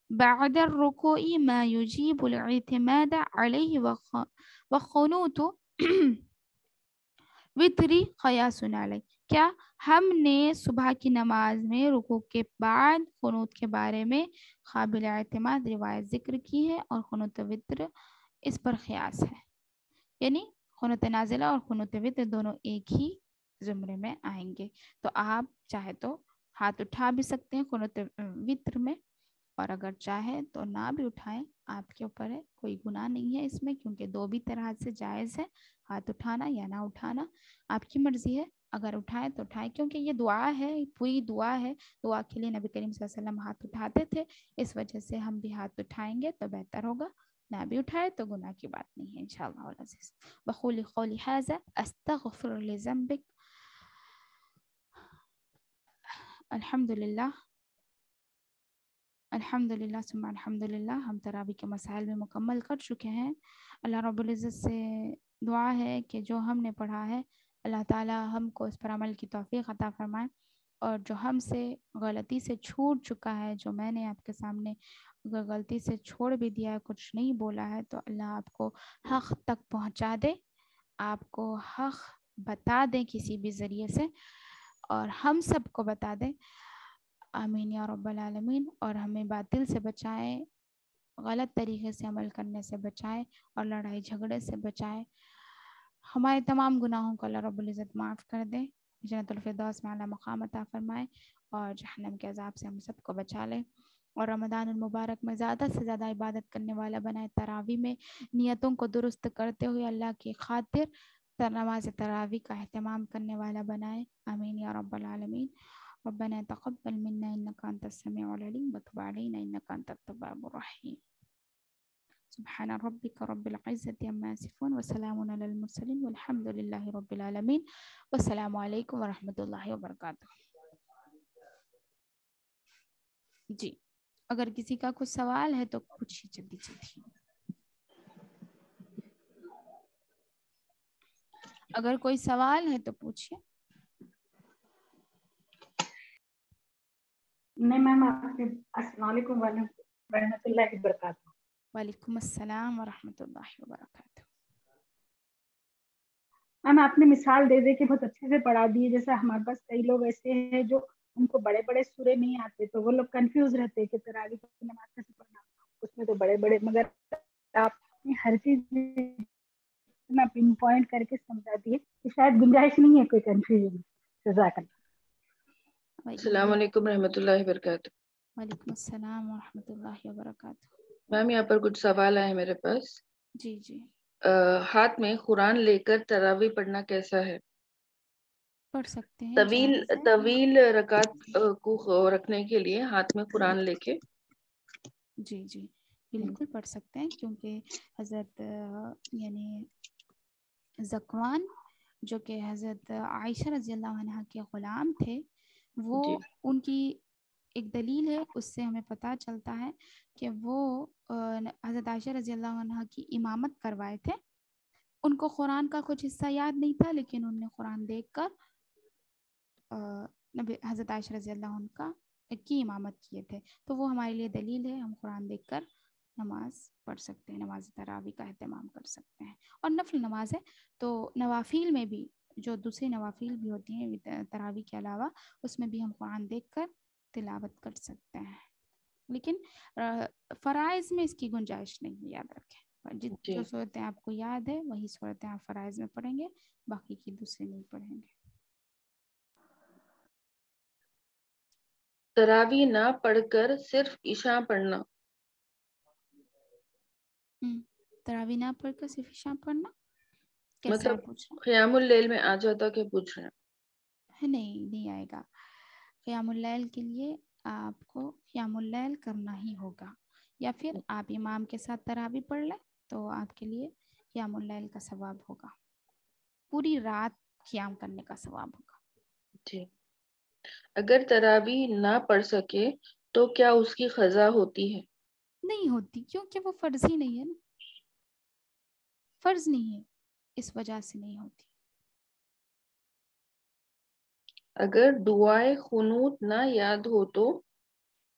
بعد الرکوع ما یجیب الاعتماد علیہ وقنوت وتری قیاس علیہ، کیا ہم نے صبح کی نماز میں رکوع کے بعد قنوت کے بارے میں قابل اعتماد روایت ذکر کی ہے، اور قنوت وتر اس پر قیاس ہے، یعنی قنوت نازلہ اور قنوت وتر دونوں ایک ہی زمرے میں آئیں گے۔ تو آپ چاہے تو ہاتھ اٹھا بھی سکتے ہیں قنوت وتر میں، اور اگر چاہے تو نہ بھی اٹھائیں، آپ کے اوپر ہے، کوئی گناہ نہیں ہے اس میں، کیونکہ دو بھی طرح سے جائز ہے، ہاتھ اٹھانا یا نہ اٹھانا آپ کی مرضی ہے۔ اگر اٹھائیں تو اٹھائیں، کیونکہ یہ دعا ہے، پوری دعا ہے، دعا کے لیے نبی کریم صلی اللہ علیہ وسلم ہاتھ اٹھاتے تھے، اس وجہ سے ہم بھی ہاتھ اٹھائیں گے تو بہتر ہوگا، نہ بھی اٹھائے تو گناہ کی بات نہیں ہے انشاءاللہ العزیز۔ بقول قولی ھذا استغفر لذنبک، الحمدللہ ثم الحمدللہ۔ ہم تراویح کے مسائل میں مکمل کر چکے ہیں۔ اللہ رب العزت سے دعا ہے کہ جو ہم نے پڑھا ہے اللہ تعالی ہم کو اس پر عمل کی توفیق عطا فرمائے، اور جو ہم سے غلطی سے چھوٹ چکا ہے، جو میں نے آپ کے سامنے اگر غلطی سے چھوڑ بھی دیا ہے، کچھ نہیں بولا ہے، تو اللہ آپ کو حق تک پہنچا دے، آپ کو حق بتا دیں کسی بھی ذریعے سے، اور ہم سب کو بتا دیں، آمین یا رب العالمین، اور ہمیں باطل سے بچائیں، غلط طریقے سے عمل کرنے سے بچائیں، اور لڑائی جھگڑے سے بچائیں، ہمارے تمام گناہوں کو اللہ رب العزت معاف کر دے، جنت الفردوس میں اعلیٰ مقام عطا فرمائے، اور جہنم کے عذاب سے ہم سب کو بچا لے، اور رمضان المبارک میں زیادہ سے زیادہ عبادت کرنے والا بنائے، تراویح میں نیتوں کو درست کرتے ہوئے اللہ کی خاطر نماز تراویح کا اہتمام کرنے والا بنائے، آمین یا رب العالمین۔ ربنا تقبل منا انك انت السميع العليم وتب علينا انك انت التواب الرحيم۔ سبحان ربك رب العزة عما يصفون وسلام على المرسلين والحمد لله رب العالمين، والسلام علیکم ورحمۃ اللہ وبرکاتہ۔ جی اگر کسی کا کچھ سوال ہے تو پوچھیے جلدی جلدی، اگر کوئی سوال ہے تو پوچھیے۔ نہیں میم آپ سے السلام علیکم ورحمۃ اللہ وبرکاتہ. وعلیکم السلام ورحمۃ اللہ وبرکاتہ. میم آپ نے مثال دے دے کے بہت اچھے سے پڑھا دی. جیسے ہمارے پاس کئی لوگ ایسے ہیں جو ان کو بڑے بڑے سورے نہیں آتے تو وہ لوگ کنفیوز رہتے کہ تراویح کی نماز کیسے پڑھنا, اس میں تو بڑے بڑے, مگر آپ نے ہر چیز اتنا پن پوائنٹ کر کے سمجھا دیے کہ شاید گنجائش نہیں ہے کوئی کنفیوژن. جزاک اللہ. السلام علیکم رحمۃ اللہ وبرکاتہ. وعلیکم السلام ورحمۃ اللہ وبرکاتہ. میم یہاں پر کچھ سوال آئے میرے پاس. جی جی. ہاتھ میں قرآن لے کر تراویح پڑھنا کیسا ہے؟ پڑھ سکتے ہیں, جائز ہے. طویل رکعت کو رکھنے کے لیے ہاتھ میں قرآن لے کے جی جی بالکل پڑھ سکتے ہیں, کیونکہ حضرت یعنی ذکوان جو کہ حضرت عائشہ رضی اللہ عنہ کے غلام تھے, وہ جی ان کی ایک دلیل ہے, اس سے ہمیں پتہ چلتا ہے کہ وہ حضرت عائشہ رضی اللہ عنہ کی امامت کروائے تھے. ان کو قرآن کا کچھ حصہ یاد نہیں تھا, لیکن انہوں نے قرآن دیکھ کر حضرت عائشہ رضی اللہ عنہ کا کی امامت کیے تھے. تو وہ ہمارے لیے دلیل ہے, ہم قرآن دیکھ کر نماز پڑھ سکتے ہیں, نماز تراویح کا اہتمام کر سکتے ہیں. اور نفل نماز ہے تو نوافل میں بھی, جو دوسری نوافل بھی ہوتی ہیں تراویح کے علاوہ, اس میں بھی ہم قرآن دیکھ کر تلاوت کر سکتے ہیں. لیکن فرائض میں اس کی گنجائش نہیں, یاد رکھیں. جی. جو صورتیں آپ کو یاد ہے وہی صورتیں آپ فرائض میں پڑھیں گے, باقی کی دوسری نہیں پڑھیں گے. تراویح نہ پڑھ کر صرف عشاء پڑھنا. تراویح نہ پڑھ کر صرف عشاء پڑھنا کیسے مطلب آپ پوچھ رہے قیام اللیل میں آ جاتا کہ پوچھ رہے ہیں؟ نہیں آئے گا. قیام اللیل کے لیے آپ کو قیام اللیل کرنا ہی ہوگا, یا پھر آپ امام کے ساتھ تراویح پڑھ لیں تو آپ کے لیے قیام اللیل کا ثواب ہوگا, پوری رات قیام کرنے کا ثواب ہوگا. جی. اگر تراویح نہ پڑھ سکے تو کیا اس کی قضا ہوتی ہے؟ نہیں ہوتی, کیونکہ وہ فرض ہی نہیں ہے نا, فرض نہیں ہے, اس وجہ سے نہیں ہوتی. اگر دعائے قنوت نہ یاد ہو تو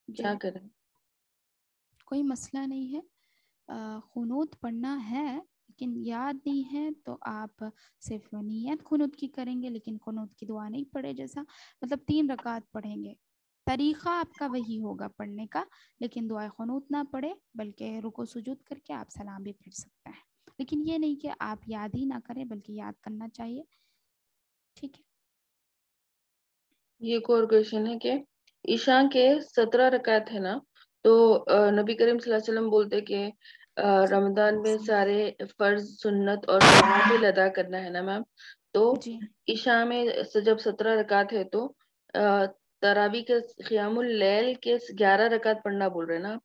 کیا کریں؟ کوئی مسئلہ نہیں ہے, قنوت پڑھنا ہے لیکن یاد نہیں ہے تو آپ صرف نیت قنوت کی کریں گے, لیکن قنوت کی دعا نہیں پڑھے. جیسا مطلب 3 رکعت پڑھیں گے, طریقہ آپ کا وہی ہوگا پڑھنے کا, لیکن دعائے قنوت نہ پڑھے بلکہ رکوع سجود کر کے آپ سلام بھی پڑھ سکتے ہیں. لیکن یہ نہیں کہ آپ یاد ہی نہ کریں, بلکہ یاد کرنا چاہیے. ٹھیک ہے. یہ ایک اور کویشچن ہے کہ عشاء کے 17 رکعت ہے نا, تو نبی کریم صلی اللہ علیہ وسلم بولتے کہ رمضان میں سارے فرض سنت اور نوافل ادا کرنا ہے نا میم. تو جی عشاء میں جب 17 رکعت ہے تو تراویح کے قیام اللیل کے 11 رکعت پڑھنا بول رہے نا,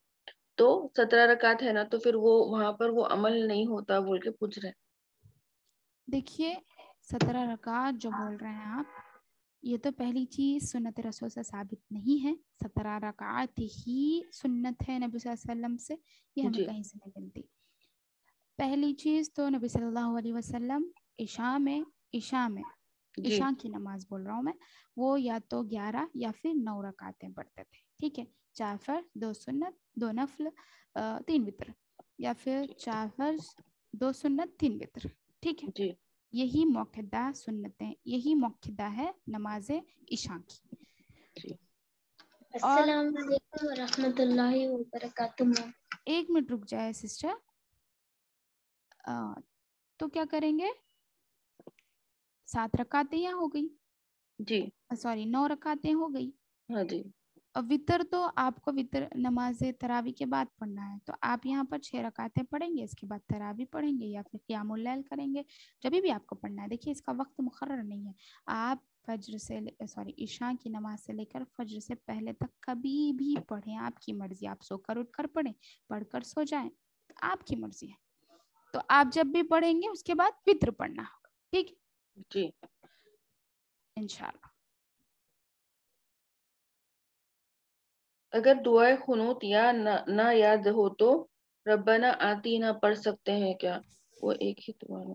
تو 17 رکعت ہے نا, تو پھر وہ وہاں پر وہ عمل نہیں ہوتا بول کے پوچھ رہے ہیں. دیکھیے 17 رکعت جو بول رہے ہیں آپ, یہ تو پہلی چیز سنت رسول سے ثابت نہیں ہے. 17 رکعت ہی سنت ہے نبی صلی اللہ علیہ وسلم سے, یہ ہمیں جی کہیں سے نہیں ملتی. پہلی چیز تو نبی صلی اللہ علیہ وسلم عشاء میں جی عشاء کی نماز بول رہا ہوں میں, وہ یا تو 11 یا پھر 9 رکعتیں پڑھتے تھے. ٹھیک ہے, 4 فرض 2 سنت 2 نفل 3 وتر, یا پھر 4 فرض 2 سنت 3 وتر. ٹھیک ہے, جی یہی موقعہ سنتیں, یہی موقعہ ہے نماز عشاء کی. جی. اور السلام علیکم ورحمۃ اللہ وبرکاتہ. 1 منٹ رک جائے سسٹر. تو کیا کریں گے, 7 رکعتیں یہاں ہو گئی, جی 9 رکعتیں ہو گئی. ہاں جی. وطر تو آپ کو وطر نماز تراویح کے بعد پڑھنا ہے, تو آپ یہاں پر 6 رکعتیں پڑھیں گے, اس کے بعد تراویح پڑھیں گے یا پھر قیام اللیل کریں گے, جب بھی آپ کو پڑھنا ہے. دیکھیے اس کا وقت مقرر نہیں ہے, آپ عشاء کی نماز سے لے کر فجر سے پہلے تک کبھی بھی پڑھیں, آپ کی مرضی. آپ سو کر اٹھ کر پڑھیں, پڑھ کر سو جائیں, آپ کی مرضی ہے. تو آپ جب بھی پڑھیں گے اس کے بعد وطر پڑھنا ہوگا. ٹھیک جی انشاءاللہ. اگر دعائے قنوت یا نہ یاد ہو تو ربنا آتینا پڑھ سکتے ہیں کیا؟ وہ ایک ہی دعا ہے.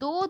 2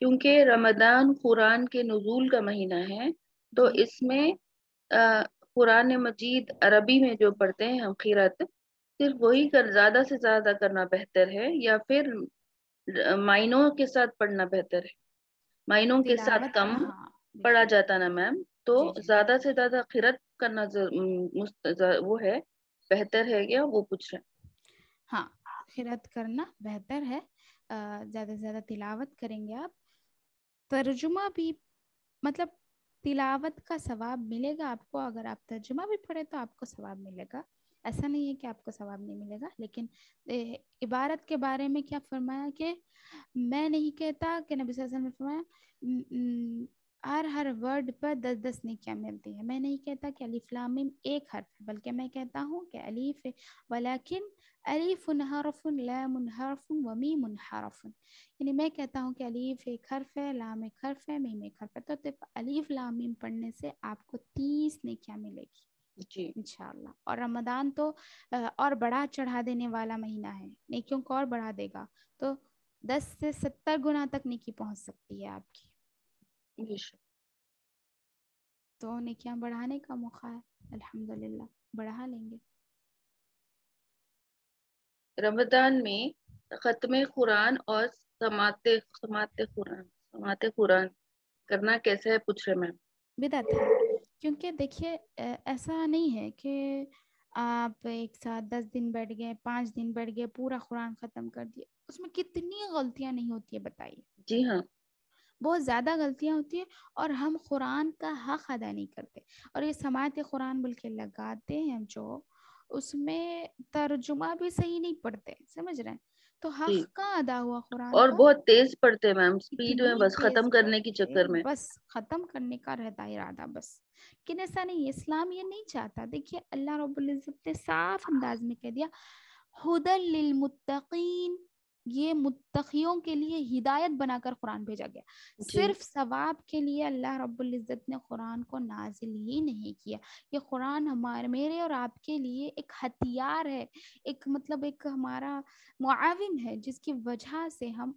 کیونکہ رمضان قرآن کے نزول کا مہینہ ہے تو اس میں قرآن مجید عربی میں جو پڑھتے ہیں ہم قرأت صرف وہی زیادہ سے زیادہ کرنا بہتر ہے یا پھر معنوں کے ساتھ پڑھنا بہتر ہے؟ معنوں کے ساتھ کم پڑھا جاتا نا میم، تو زیادہ سے زیادہ قرأت کرنا وہ ہے بہتر ہے کیا، وہ پوچھ رہے ہیں؟ ہاں قرأت کرنا بہتر ہے، زیادہ سے زیادہ تلاوت کریں گے آپ، ترجمہ بھی مطلب تلاوت کا ثواب ملے گا آپ کو، اگر آپ ترجمہ بھی پڑھے تو آپ کو ثواب ملے گا، ایسا نہیں ہے کہ آپ کو ثواب نہیں ملے گا، لیکن عبارت کے بارے میں کیا فرمایا کہ میں نہیں کہتا کہ نبی صلی اللہ علیہ وسلم نے فرمایا ہر ورڈ پر 10 نیکیاں ملتی ہیں، میں نہیں کہتا کہ الف لام میم ایک حرف ہے، بلکہ میں کہتا ہوں کہ الف ولیکن الف حرف لام حرف و میم حرف، یعنی میں کہتا ہوں کہ الف ایک حرف ہے، لام ایک حرف ہے، میم ایک حرف ہے، تو الف لام میم پڑھنے سے آپ کو 30 نیکیاں ملے گی جی انشاءاللہ۔ اور رمضان تو اور بڑھا چڑھا دینے والا مہینہ ہے، نیکیوں کو اور بڑھا دے گا، تو 10 سے 70 گنا تک نیکی پہنچ سکتی ہے آپ کی، تو نیکیاں بڑھانے کا موقع ہے، الحمدللہ بڑھا لیں گے۔ رمضان میں ختم قرآن اور سماعت قرآن کرنا کیسا ہے پوچھ رہے میم؟ بدعت ہے، کیونکہ دیکھیے ایسا نہیں ہے کہ آپ ایک ساتھ 10 دن بیٹھ گئے، 5 دن بیٹھ گئے، پورا قرآن ختم کر دیا، اس میں کتنی غلطیاں نہیں ہوتی ہے بتائیے؟ جی ہاں، بہت زیادہ غلطیاں ہوتی ہیں، اور ہم قرآن کا حق ادا نہیں کرتے، اور یہ سماعت قرآن بول کے لگاتے ہیں جو، اس میں ترجمہ بھی صحیح نہیں پڑھتے، سمجھ رہے ہیں، تو حق کا ادا ہوا قرآن اور کا، بہت تیز پڑھتے میم، اسپیڈ میں اتنی بس تیز ختم کرنے کے پڑھتے، چکر میں، بس ختم کرنے کا رہتا ہے ارادہ بس، لیکن ایسا نہیں ہے، اسلام یہ نہیں چاہتا۔ دیکھیے اللہ رب العزت نے صاف انداز میں کہہ دیا ھدی للمتقین، یہ متقیوں کے لیے ہدایت بنا کر قرآن بھیجا گیا، صرف ثواب کے لیے اللہ رب العزت نے قرآن کو نازل ہی نہیں کیا، یہ قرآن میرے اور آپ کے لیے ایک ہتھیار ہے، ایک مطلب ایک ہمارا معاون ہے، جس کی وجہ سے ہم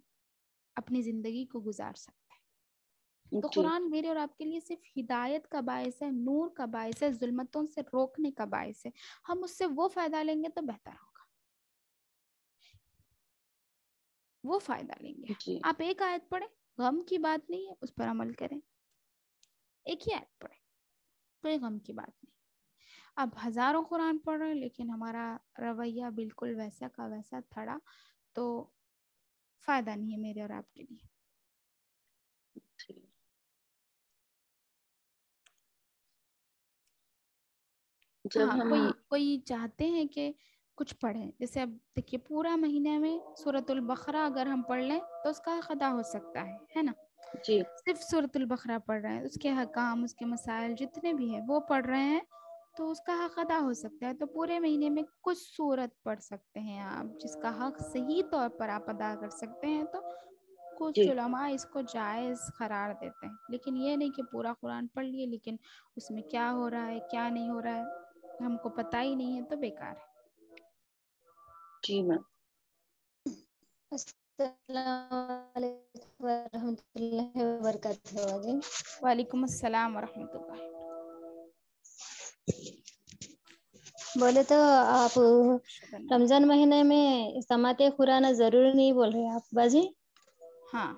اپنی زندگی کو گزار سکتے ہیں، تو قرآن میرے اور آپ کے لیے صرف ہدایت کا باعث ہے، نور کا باعث ہے، ظلمتوں سے روکنے کا باعث ہے، ہم اس سے وہ فائدہ لیں گے تو بہتر ہوگا، وہ فائدہ لیں گے۔ آپ ایک آیت پڑھیں، غم کی بات نہیں ہے، اس پر عمل کریں، ایک ہی آیت پڑھیں، کوئی غم کی بات نہیں۔ اب ہزاروں قرآن پڑھ رہے ہیں لیکن ہمارا رویہ بالکل ویسا کا ویسا تھڑا، تو فائدہ نہیں ہے میرے اور آپ کے لیے۔ ہاں کوئی چاہتے ہیں کہ کچھ پڑھیں، جیسے اب دیکھیے پورا مہینے میں سورۃ البقرہ اگر ہم پڑھ لیں تو اس کا ادا ہو سکتا ہے نا، جی صرف سورۃ البقرہ پڑھ رہے ہیں، اس کے حکام، اس کے مسائل جتنے بھی ہیں وہ پڑھ رہے ہیں تو اس کا حق ادا ہو سکتا ہے، تو پورے مہینے میں کچھ سورت پڑھ سکتے ہیں آپ، جس کا حق صحیح طور پر آپ ادا کر سکتے ہیں، تو کچھ علماء اس کو جائز قرار دیتے ہیں، لیکن یہ نہیں کہ پورا قرآن پڑھ لیے لیکن اس میں کیا ہو رہا ہے کیا نہیں ہو رہا ہے ہم کو پتہ ہی نہیں ہے تو بیکار ہے۔ جی میم۔ السلام علیکم ورحمۃ اللہ وبرکاتہ۔ وعلیکم السلام ورحمۃ اللہ۔ بولے تو آپ رمضان مہینے میں سماعت قرآن ضروری نہیں بول رہے آپ باجی؟ ہاں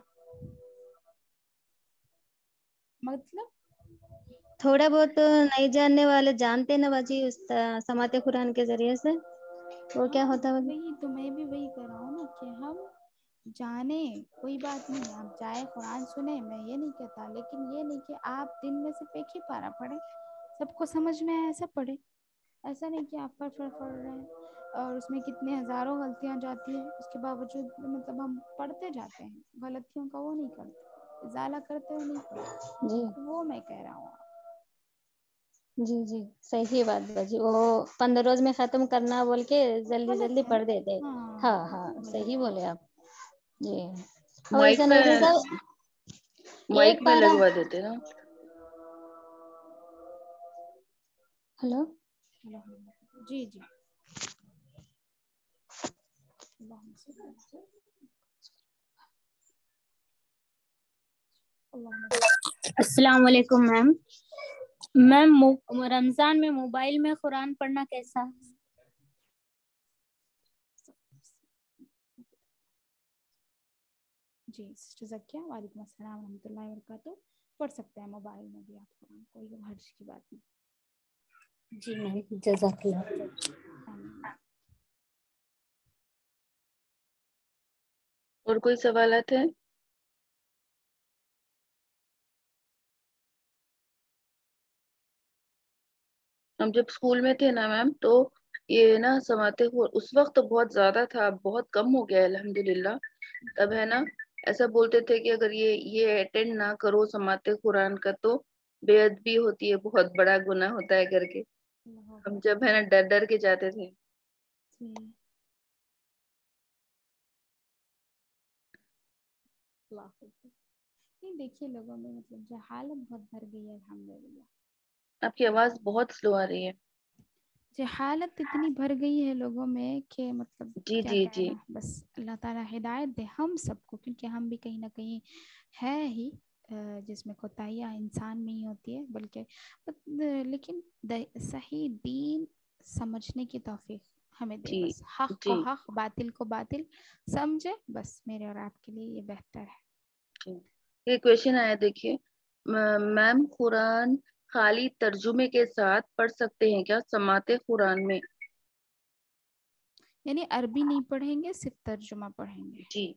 مطلب تھوڑا بہت نہیں جاننے والے جانتے نا باجی سماعت قرآن کے ذریعے سے، وہ کیا ہوتا ہے؟ وہی تو میں بھی وہی کر رہا ہوں نا کہ ہم جانیں، کوئی بات نہیں، آپ جائے قرآن سنیں، میں یہ نہیں کہتا، لیکن یہ نہیں کہ آپ دن میں صرف ایک ہی پارہ پڑھیں، سب کو سمجھ میں آئے ایسا پڑھیں، ایسا نہیں کہ آپ پڑھ رہے ہیں اور اس میں کتنے ہزاروں غلطیاں جاتی ہیں، اس کے باوجود مطلب ہم پڑھتے جاتے ہیں، غلطیوں کا وہ نہیں کرتے، ازالہ کرتے ہوئے نہیں پڑھتے، جی وہ میں کہہ رہا ہوں۔ جی جی صحیح بات باجی، وہ 15 روز میں ختم کرنا بول کے جلدی غلط جلدی ہے پڑھ نا، دیتے۔ ہاں ہاں صحیح بولے آپ جی۔ اور مائک ایسا پہ نہیں صاحب مائک ایک میں پارہ، لگوا دیتے نا۔ ہلو جی جی السلام علیکم میم. میم رمضان میں موبائل میں قرآن پڑھنا کیسا ہے؟ جی سسٹر زکیہ وعلیکم السلام ورحمۃ اللہ وبرکاتہ. پڑھ سکتے ہیں موبائل میں بھی آپ قرآن, کوئی حرج کی بات نہیں. جی میم جزاک اللہ. اور کوئی سوالات ہیں؟ ہم جب اسکول میں تھے نا میم تو یہ نا سماعت اس وقت بہت زیادہ تھا, بہت کم ہو گیا الحمدللہ. تب ہے نا ایسا بولتے تھے کہ اگر یہ اٹینڈ نہ کرو سماعت قرآن کا تو بے ادبی ہوتی ہے, بہت بڑا گناہ ہوتا ہے کر کے. ہم جب ہے نا ڈر ڈر کے جاتے تھے. نہیں دیکھیے لوگوں میں مطلب جہالت بہت بھر گئی ہے الحمدللہ. آپ کی آواز بہت سلو آ رہی ہے. جہالت اتنی بھر گئی ہے لوگوں میں کہ مطلب جی کیا جی کہنا. جی بس اللہ تعالیٰ ہدایت دے ہم سب کو, کیونکہ ہم بھی کہیں نہ کہیں ہے ہی جس میں کوتاہیاں انسان میں ہی ہوتی ہے, بلکہ لیکن صحیح دین سمجھنے کی توفیق ہمیں دے. جی بس حق کو جی حق, باطل کو باطل سمجھے, بس میرے اور آپ کے لیے یہ بہتر ہے. یہ کویشچن آیا دیکھیے, میم قرآن خالی ترجمے کے ساتھ پڑھ سکتے ہیں کیا سماعت قرآن میں؟ یعنی عربی نہیں پڑھیں گے, صرف ترجمہ پڑھیں گے. جی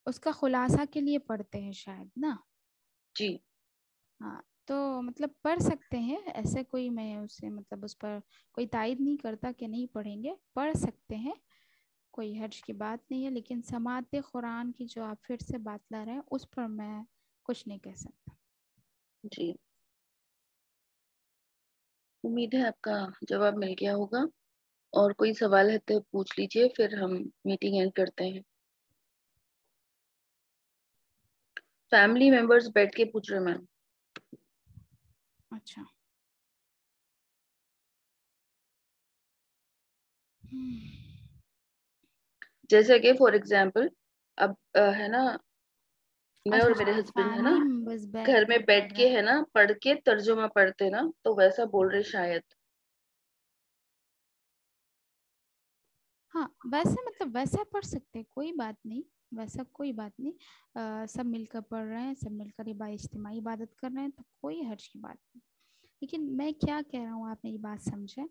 اس کا خلاصہ کے لیے پڑھتے ہیں شاید نا. جی ہاں تو مطلب پڑھ سکتے ہیں ایسے, کوئی میں اسے مطلب اس پر کوئی تائید نہیں کرتا کہ نہیں پڑھیں گے, پڑھ سکتے ہیں, کوئی حرج کی بات نہیں ہے. لیکن سماعت قرآن کی جو آپ پھر سے بات لا رہے ہیں اس پر میں کچھ نہیں کہہ سکتا. جی امید ہے آپ کا جواب مل گیا ہوگا. اور کوئی سوال ہے تو پوچھ لیجئے, پھر ہم میٹنگ اینڈ کرتے ہیں. فیملی ممبرز بیٹھ کے پوچھ رہے میم. اچھا جیسے کہ فار ایگزامپل اب ہے نا میں اور میرے اچھا ہسبینڈ ہے نا فیملی ممبرز گھر بیٹھ میں کر پڑھ بیٹھ رہے کے ہیں. ہے نا پڑھ کے ترجمہ پڑھتے نا, تو ویسا بول رہے شاید. ہاں ویسے مطلب ویسا پڑھ سکتے, کوئی بات نہیں, ویسا کوئی بات نہیں. سب مل کر پڑھ رہے ہیں, سب مل کر اجتماعی عبادت کر رہے ہیں, تو کوئی حرج کی بات نہیں. لیکن میں کیا کہہ رہا ہوں, آپ میری بات سمجھیں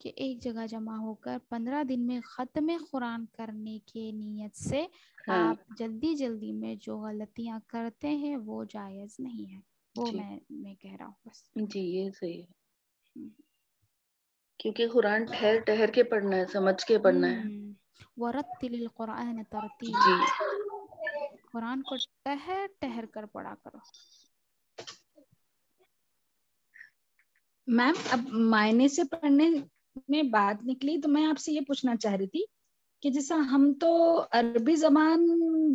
کہ ایک جگہ جمع ہو کر 15 دن میں ختم قرآن کرنے کی نیت سے ہاں آپ جلدی جلدی میں جو غلطیاں کرتے ہیں وہ جائز نہیں ہے. وہ جی میں کہہ رہا ہوں بس. جی یہ صحیح ہے, کیونکہ قرآن ٹھہر ٹھہر کے پڑھنا ہے, سمجھ کے پڑھنا ہے. وَرَتِّلِ الْقُرْآنَ جی تَرْتِيلًا, قرآن کو ٹہر ٹہر کر پڑھا کرو. میم اب معنی سے پڑھنے میں بات نکلی تو میں آپ سے یہ پوچھنا چاہ رہی تھی کہ جیسا ہم تو عربی زبان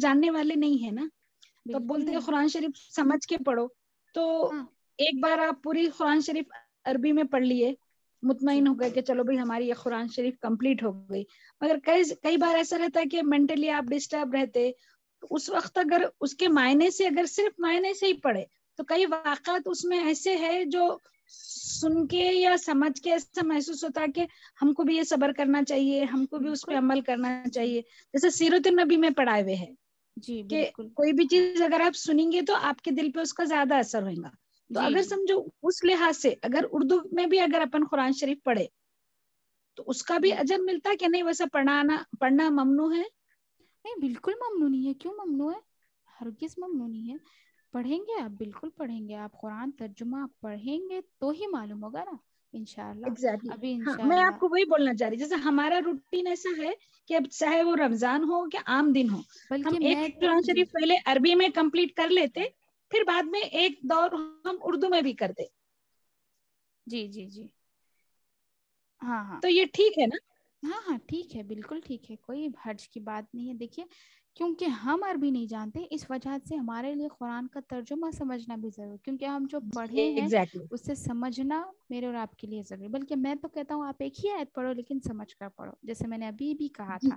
جاننے والے نہیں ہیں نا, تو بالکل بولتے ہیں نہیں. قرآن شریف سمجھ کے پڑھو, تو ہاں ایک بار آپ پوری قرآن شریف عربی میں پڑھ لیے, جی مطمئن ہو گئے کہ چلو بھائی ہماری یہ قرآن شریف کمپلیٹ ہو گئی. مگر کئی بار ایسا رہتا ہے کہ مینٹلی آپ ڈسٹرب رہتے, اس وقت اگر اس کے معنی سے اگر صرف معنی سے ہی پڑھے تو کئی واقعات اس میں ایسے ہیں جو سن کے یا سمجھ کے ایسا محسوس ہوتا ہے کہ ہم کو بھی یہ صبر کرنا چاہیے, ہم کو بھی اس پہ بالکل. عمل کرنا جی چاہیے. جیسے سیرت النبی میں پڑھائے ہوئے ہیں جی کہ بالکل. کوئی بھی ہاں چیز اگر آپ سنیں گے تو آپ کے دل پہ اس کا زیادہ اثر ہوگا. تو جی اگر جی سمجھو اس لحاظ سے اگر اردو میں بھی اگر اپن قرآن شریف پڑھے تو اس کا بھی جی اجر ملتا ہے کہ نہیں, ویسا پڑھنا ممنوع ہے؟ نہیں بالکل ممنوع نہیں ہے. کیوں ممنوع ہے؟ ہرگز ممنوع نہیں ہے. پڑھیں گے آپ, بالکل پڑھیں گے آپ, قرآن ترجمہ پڑھیں گے تو ہی معلوم ہوگا نا انشاءاللہ. ایگزیکٹلی ابھی ہاں, میں انشاءاللہ آپ کو وہی بولنا چاہ رہی, جیسے ہمارا روٹین ایسا ہے کہ اب چاہے وہ رمضان ہو کہ عام دن ہو, ہم بلکہ ایک میں تو قرآن جی شریف پہلے عربی میں کمپلیٹ کر لیتے, پھر بعد میں ایک دور ہم اردو میں بھی کرتے. جی جی جی ہاں ہاں تو یہ ٹھیک ہے نا؟ ہاں ہاں ٹھیک ہے, بالکل ٹھیک ہے, کوئی حرج کی بات نہیں ہے. دیکھیے کیونکہ ہم عربی نہیں جانتے, اس وجہ سے ہمارے لیے قرآن کا ترجمہ سمجھنا بھی ضروری, کیونکہ ہم جو پڑھے ہیں ایگزیکٹلی اسے سمجھنا میرے اور آپ کے لیے ضروری. بلکہ میں تو کہتا ہوں آپ ایک ہی آیت پڑھو لیکن سمجھ کر پڑھو, جیسے میں نے ابھی بھی کہا جی تھا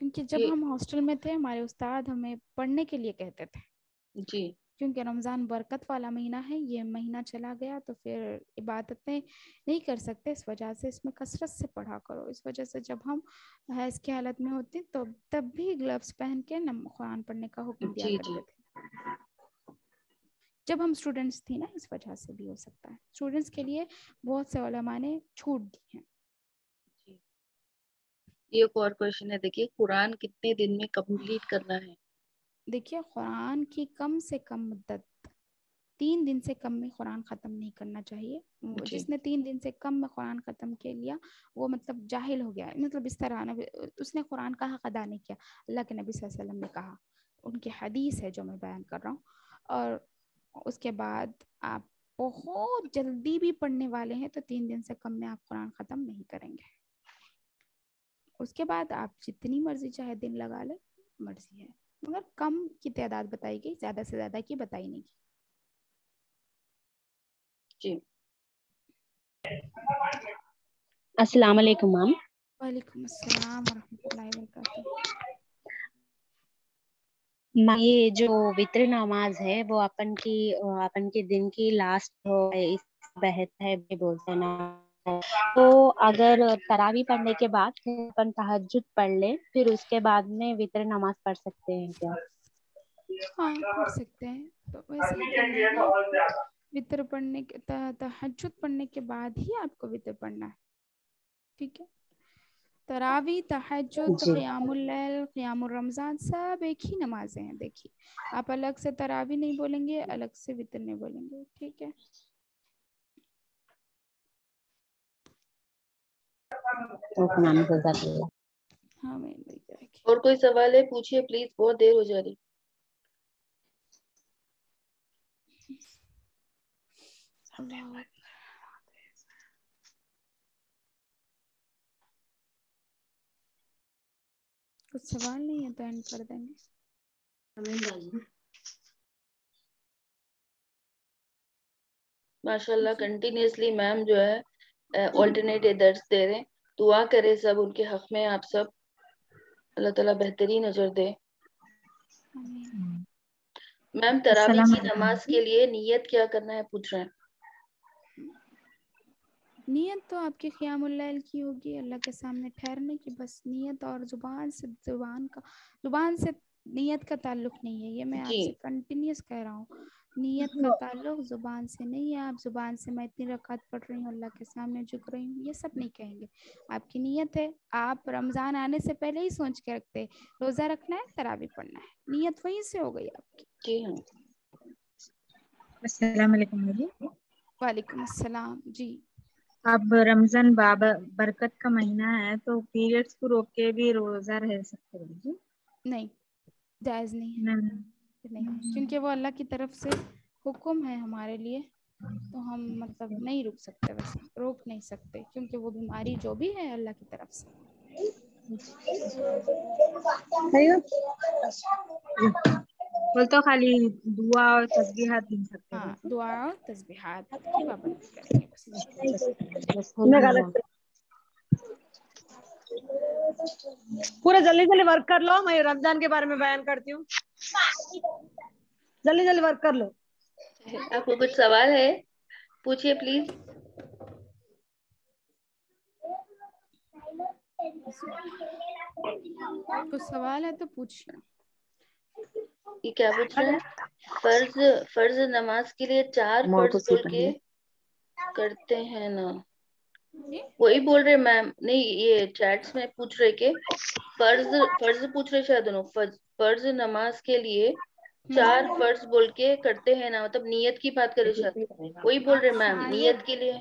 کیونکہ جب ہم ہاسٹل میں تھے ہمارے استاد ہمیں پڑھنے کے لیے کہتے تھے جی کیونکہ رمضان برکت والا مہینہ ہے، یہ مہینہ چلا گیا تو پھر عبادتیں نہیں کر سکتے، اس وجہ سے اس میں کثرت سے پڑھا کرو. اس وجہ سے جب ہم حیض کی حالت میں ہوتے تو تب بھی گلوز پہن کے قرآن پڑھنے کا حکم دیا جی کرتے تھے. جب ہم اسٹوڈنٹس تھی نا، اس وجہ سے بھی ہو سکتا ہے. اسٹوڈنٹس کے لیے بہت سے علماء نے چھوٹ دی ہیں. یہ ایک اور کوشچن ہے، دیکھیے قرآن کتنے دن میں کمپلیٹ کرنا ہے؟ دیکھیے قرآن کی کم سے کم مدت 3 دن سے کم میں قرآن ختم نہیں کرنا چاہیے. جس نے 3 دن سے کم میں قرآن ختم کر لیا وہ مطلب جاہل ہو گیا. مطلب اس طرح اس نے قرآن کا حق ادا نہیں کیا. اللہ کے نبی صلی اللہ علیہ وسلم نے کہا، ان کی حدیث ہے جو میں بیان کر رہا ہوں. اور اس کے بعد آپ بہت جلدی بھی پڑھنے والے ہیں تو 3 دن سے کم میں آپ قرآن ختم نہیں کریں گے. اس کے بعد آپ جتنی مرضی چاہے دن لگا لیں، مرضی ہے، مگر کم کی تعداد بتائی گئی، زیادہ سے زیادہ کی بتائی نہیں گئی. جی السلام علیکم میم. وعلیکم السلام ورحمۃ اللہ وبرکاتہ. یہ جو وتر نماز ہے وہ اپن کی دن کی لاسٹ بہت ہے بولتے نا، تو اگر تراویح پڑھنے کے بعد اپن تہجد پڑھ لیں پھر اس کے بعد میں وتر نماز پڑھ سکتے ہیں کیا؟ ہاں پڑھ سکتے ہیں، تو ویسے ہی کرنا ہے. وتر پڑھنے کے تہجد پڑھنے کے بعد ہی آپ کو وتر پڑھنا ہے. ٹھیک ہے. تراویح، تہجد، جی قیام اللیل، قیام الرمضان سب ایک ہی نمازیں ہیں. دیکھیے آپ الگ سے تراویح نہیں بولیں گے، الگ سے وتر نہیں بولیں گے. ٹھیک ہے. ہاں میں اور کوئی سوال ہے پوچھیے پلیز، بہت دیر ہو جا رہی. اللہ کچھ سوال نہیں ہے تو اینڈ کر دیں گے. ماشاء اللہ کنٹینیوسلی میم جو ہے آلٹرنیٹ درس دے رہے. دعا کرے سب ان کے حق میں، آپ سب اللہ تعالیٰ بہترین اجر دے. میم تراویح السلام کی علیکم نماز کے لیے نیت کیا کرنا ہے پوچھ رہے ہیں. نیت تو آپ کی قیام اللیل کی ہوگی، اللہ کے سامنے ٹھہرنے کی بس نیت. اور زبان سے نیت کا تعلق نہیں ہے. یہ میں آپ جی سے کنٹینیوس کہہ رہا ہوں، نیت کا تعلق زبان سے نہیں ہے. آپ زبان سے میں اتنی رکعت پڑھ رہی ہوں، اللہ کے سامنے جھک رہی ہوں، یہ سب نہیں کہیں گے. آپ کی نیت ہے، آپ رمضان آنے سے پہلے ہی سوچ کے رکھتے روزہ رکھنا ہے، تراویح پڑھنا ہے، نیت وہیں سے ہو گئی آپ کی. جی ہاں. السلام علیکم جی. وعلیکم السلام. جی اب رمضان برکت کا مہینہ ہے تو پیریڈس کو روک کے بھی روزہ رہ سکتے ہیں جی؟ نہیں، جائز نہیں ہے. نہیں، کیونکہ وہ اللہ کی طرف سے حکم ہے ہمارے لیے، تو ہم مطلب نہیں رک سکتے، ویسے روک نہیں سکتے، کیونکہ وہ بیماری جو بھی ہے اللہ کی طرف سے. بولتا خالی دعا اور تسبیحات دن سکتے ہاں، ہیں. دعا اور تسبیحات کی پابندی کریں گے بس. پورا جلدی جلدی ورک کر لو، میں رمضان کے بارے میں بیان کرتی ہوں. جلدی جلدی ورک کر لو. آپ کو کچھ سوال ہے پوچھیے پلیز. کچھ سوال ہے تو پوچھیے. یہ کیا پوچھ رہے ہیں؟ فرض نماز کے لیے 4 فرض بول کے کرتے ہیں نا، جی وہی بول رہے میم. نہیں یہ چیٹس میں پوچھ رہے کہ فرض پوچھ رہے شاید انہوں. فرض نماز کے لیے 4 فرض بول کے کرتے ہیں نا، مطلب نیت کی بات کرے شاید، وہی بول رہے میم نیت کے لیے.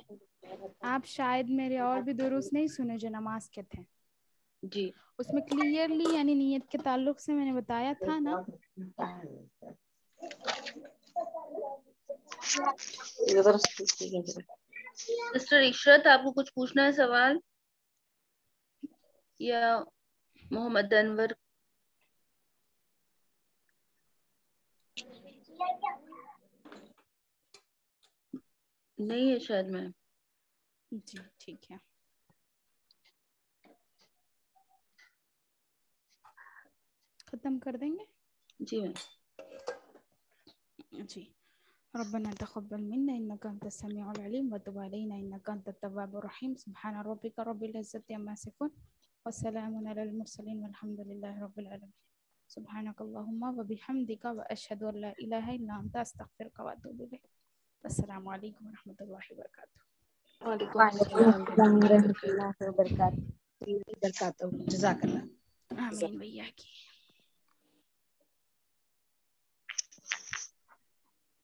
آپ شاید میرے اور بھی دروس نہیں سنے جو نماز کے تھے. جی اس میں کلیئرلی یعنی نیت کے تعلق سے میں نے بتایا تھا نا. سسٹر عشرت آپ کو کچھ پوچھنا ہے سوال یا محمد انور؟ نہیں ہے شاید میم. جی ٹھیک ہے. ختم کر دیں گے؟ جی میم. جی. ربنا تقبل منا انك انت السميع العليم وتب علينا انك انت التواب الرحيم. سبحان ربك رب العزة عما يصفون وسلام على المرسلين والحمد لله رب العالمين. سبحانك اللهم وبحمدك واشهد ان لا اله الا انت استغفرك واتوب اليك. السلام عليكم ورحمة الله وبركاته. وعلیکم وعلیکم السلام ورحمۃ اللہ وبرکاتہ. جزاک اللہ. آمین بھیا کی.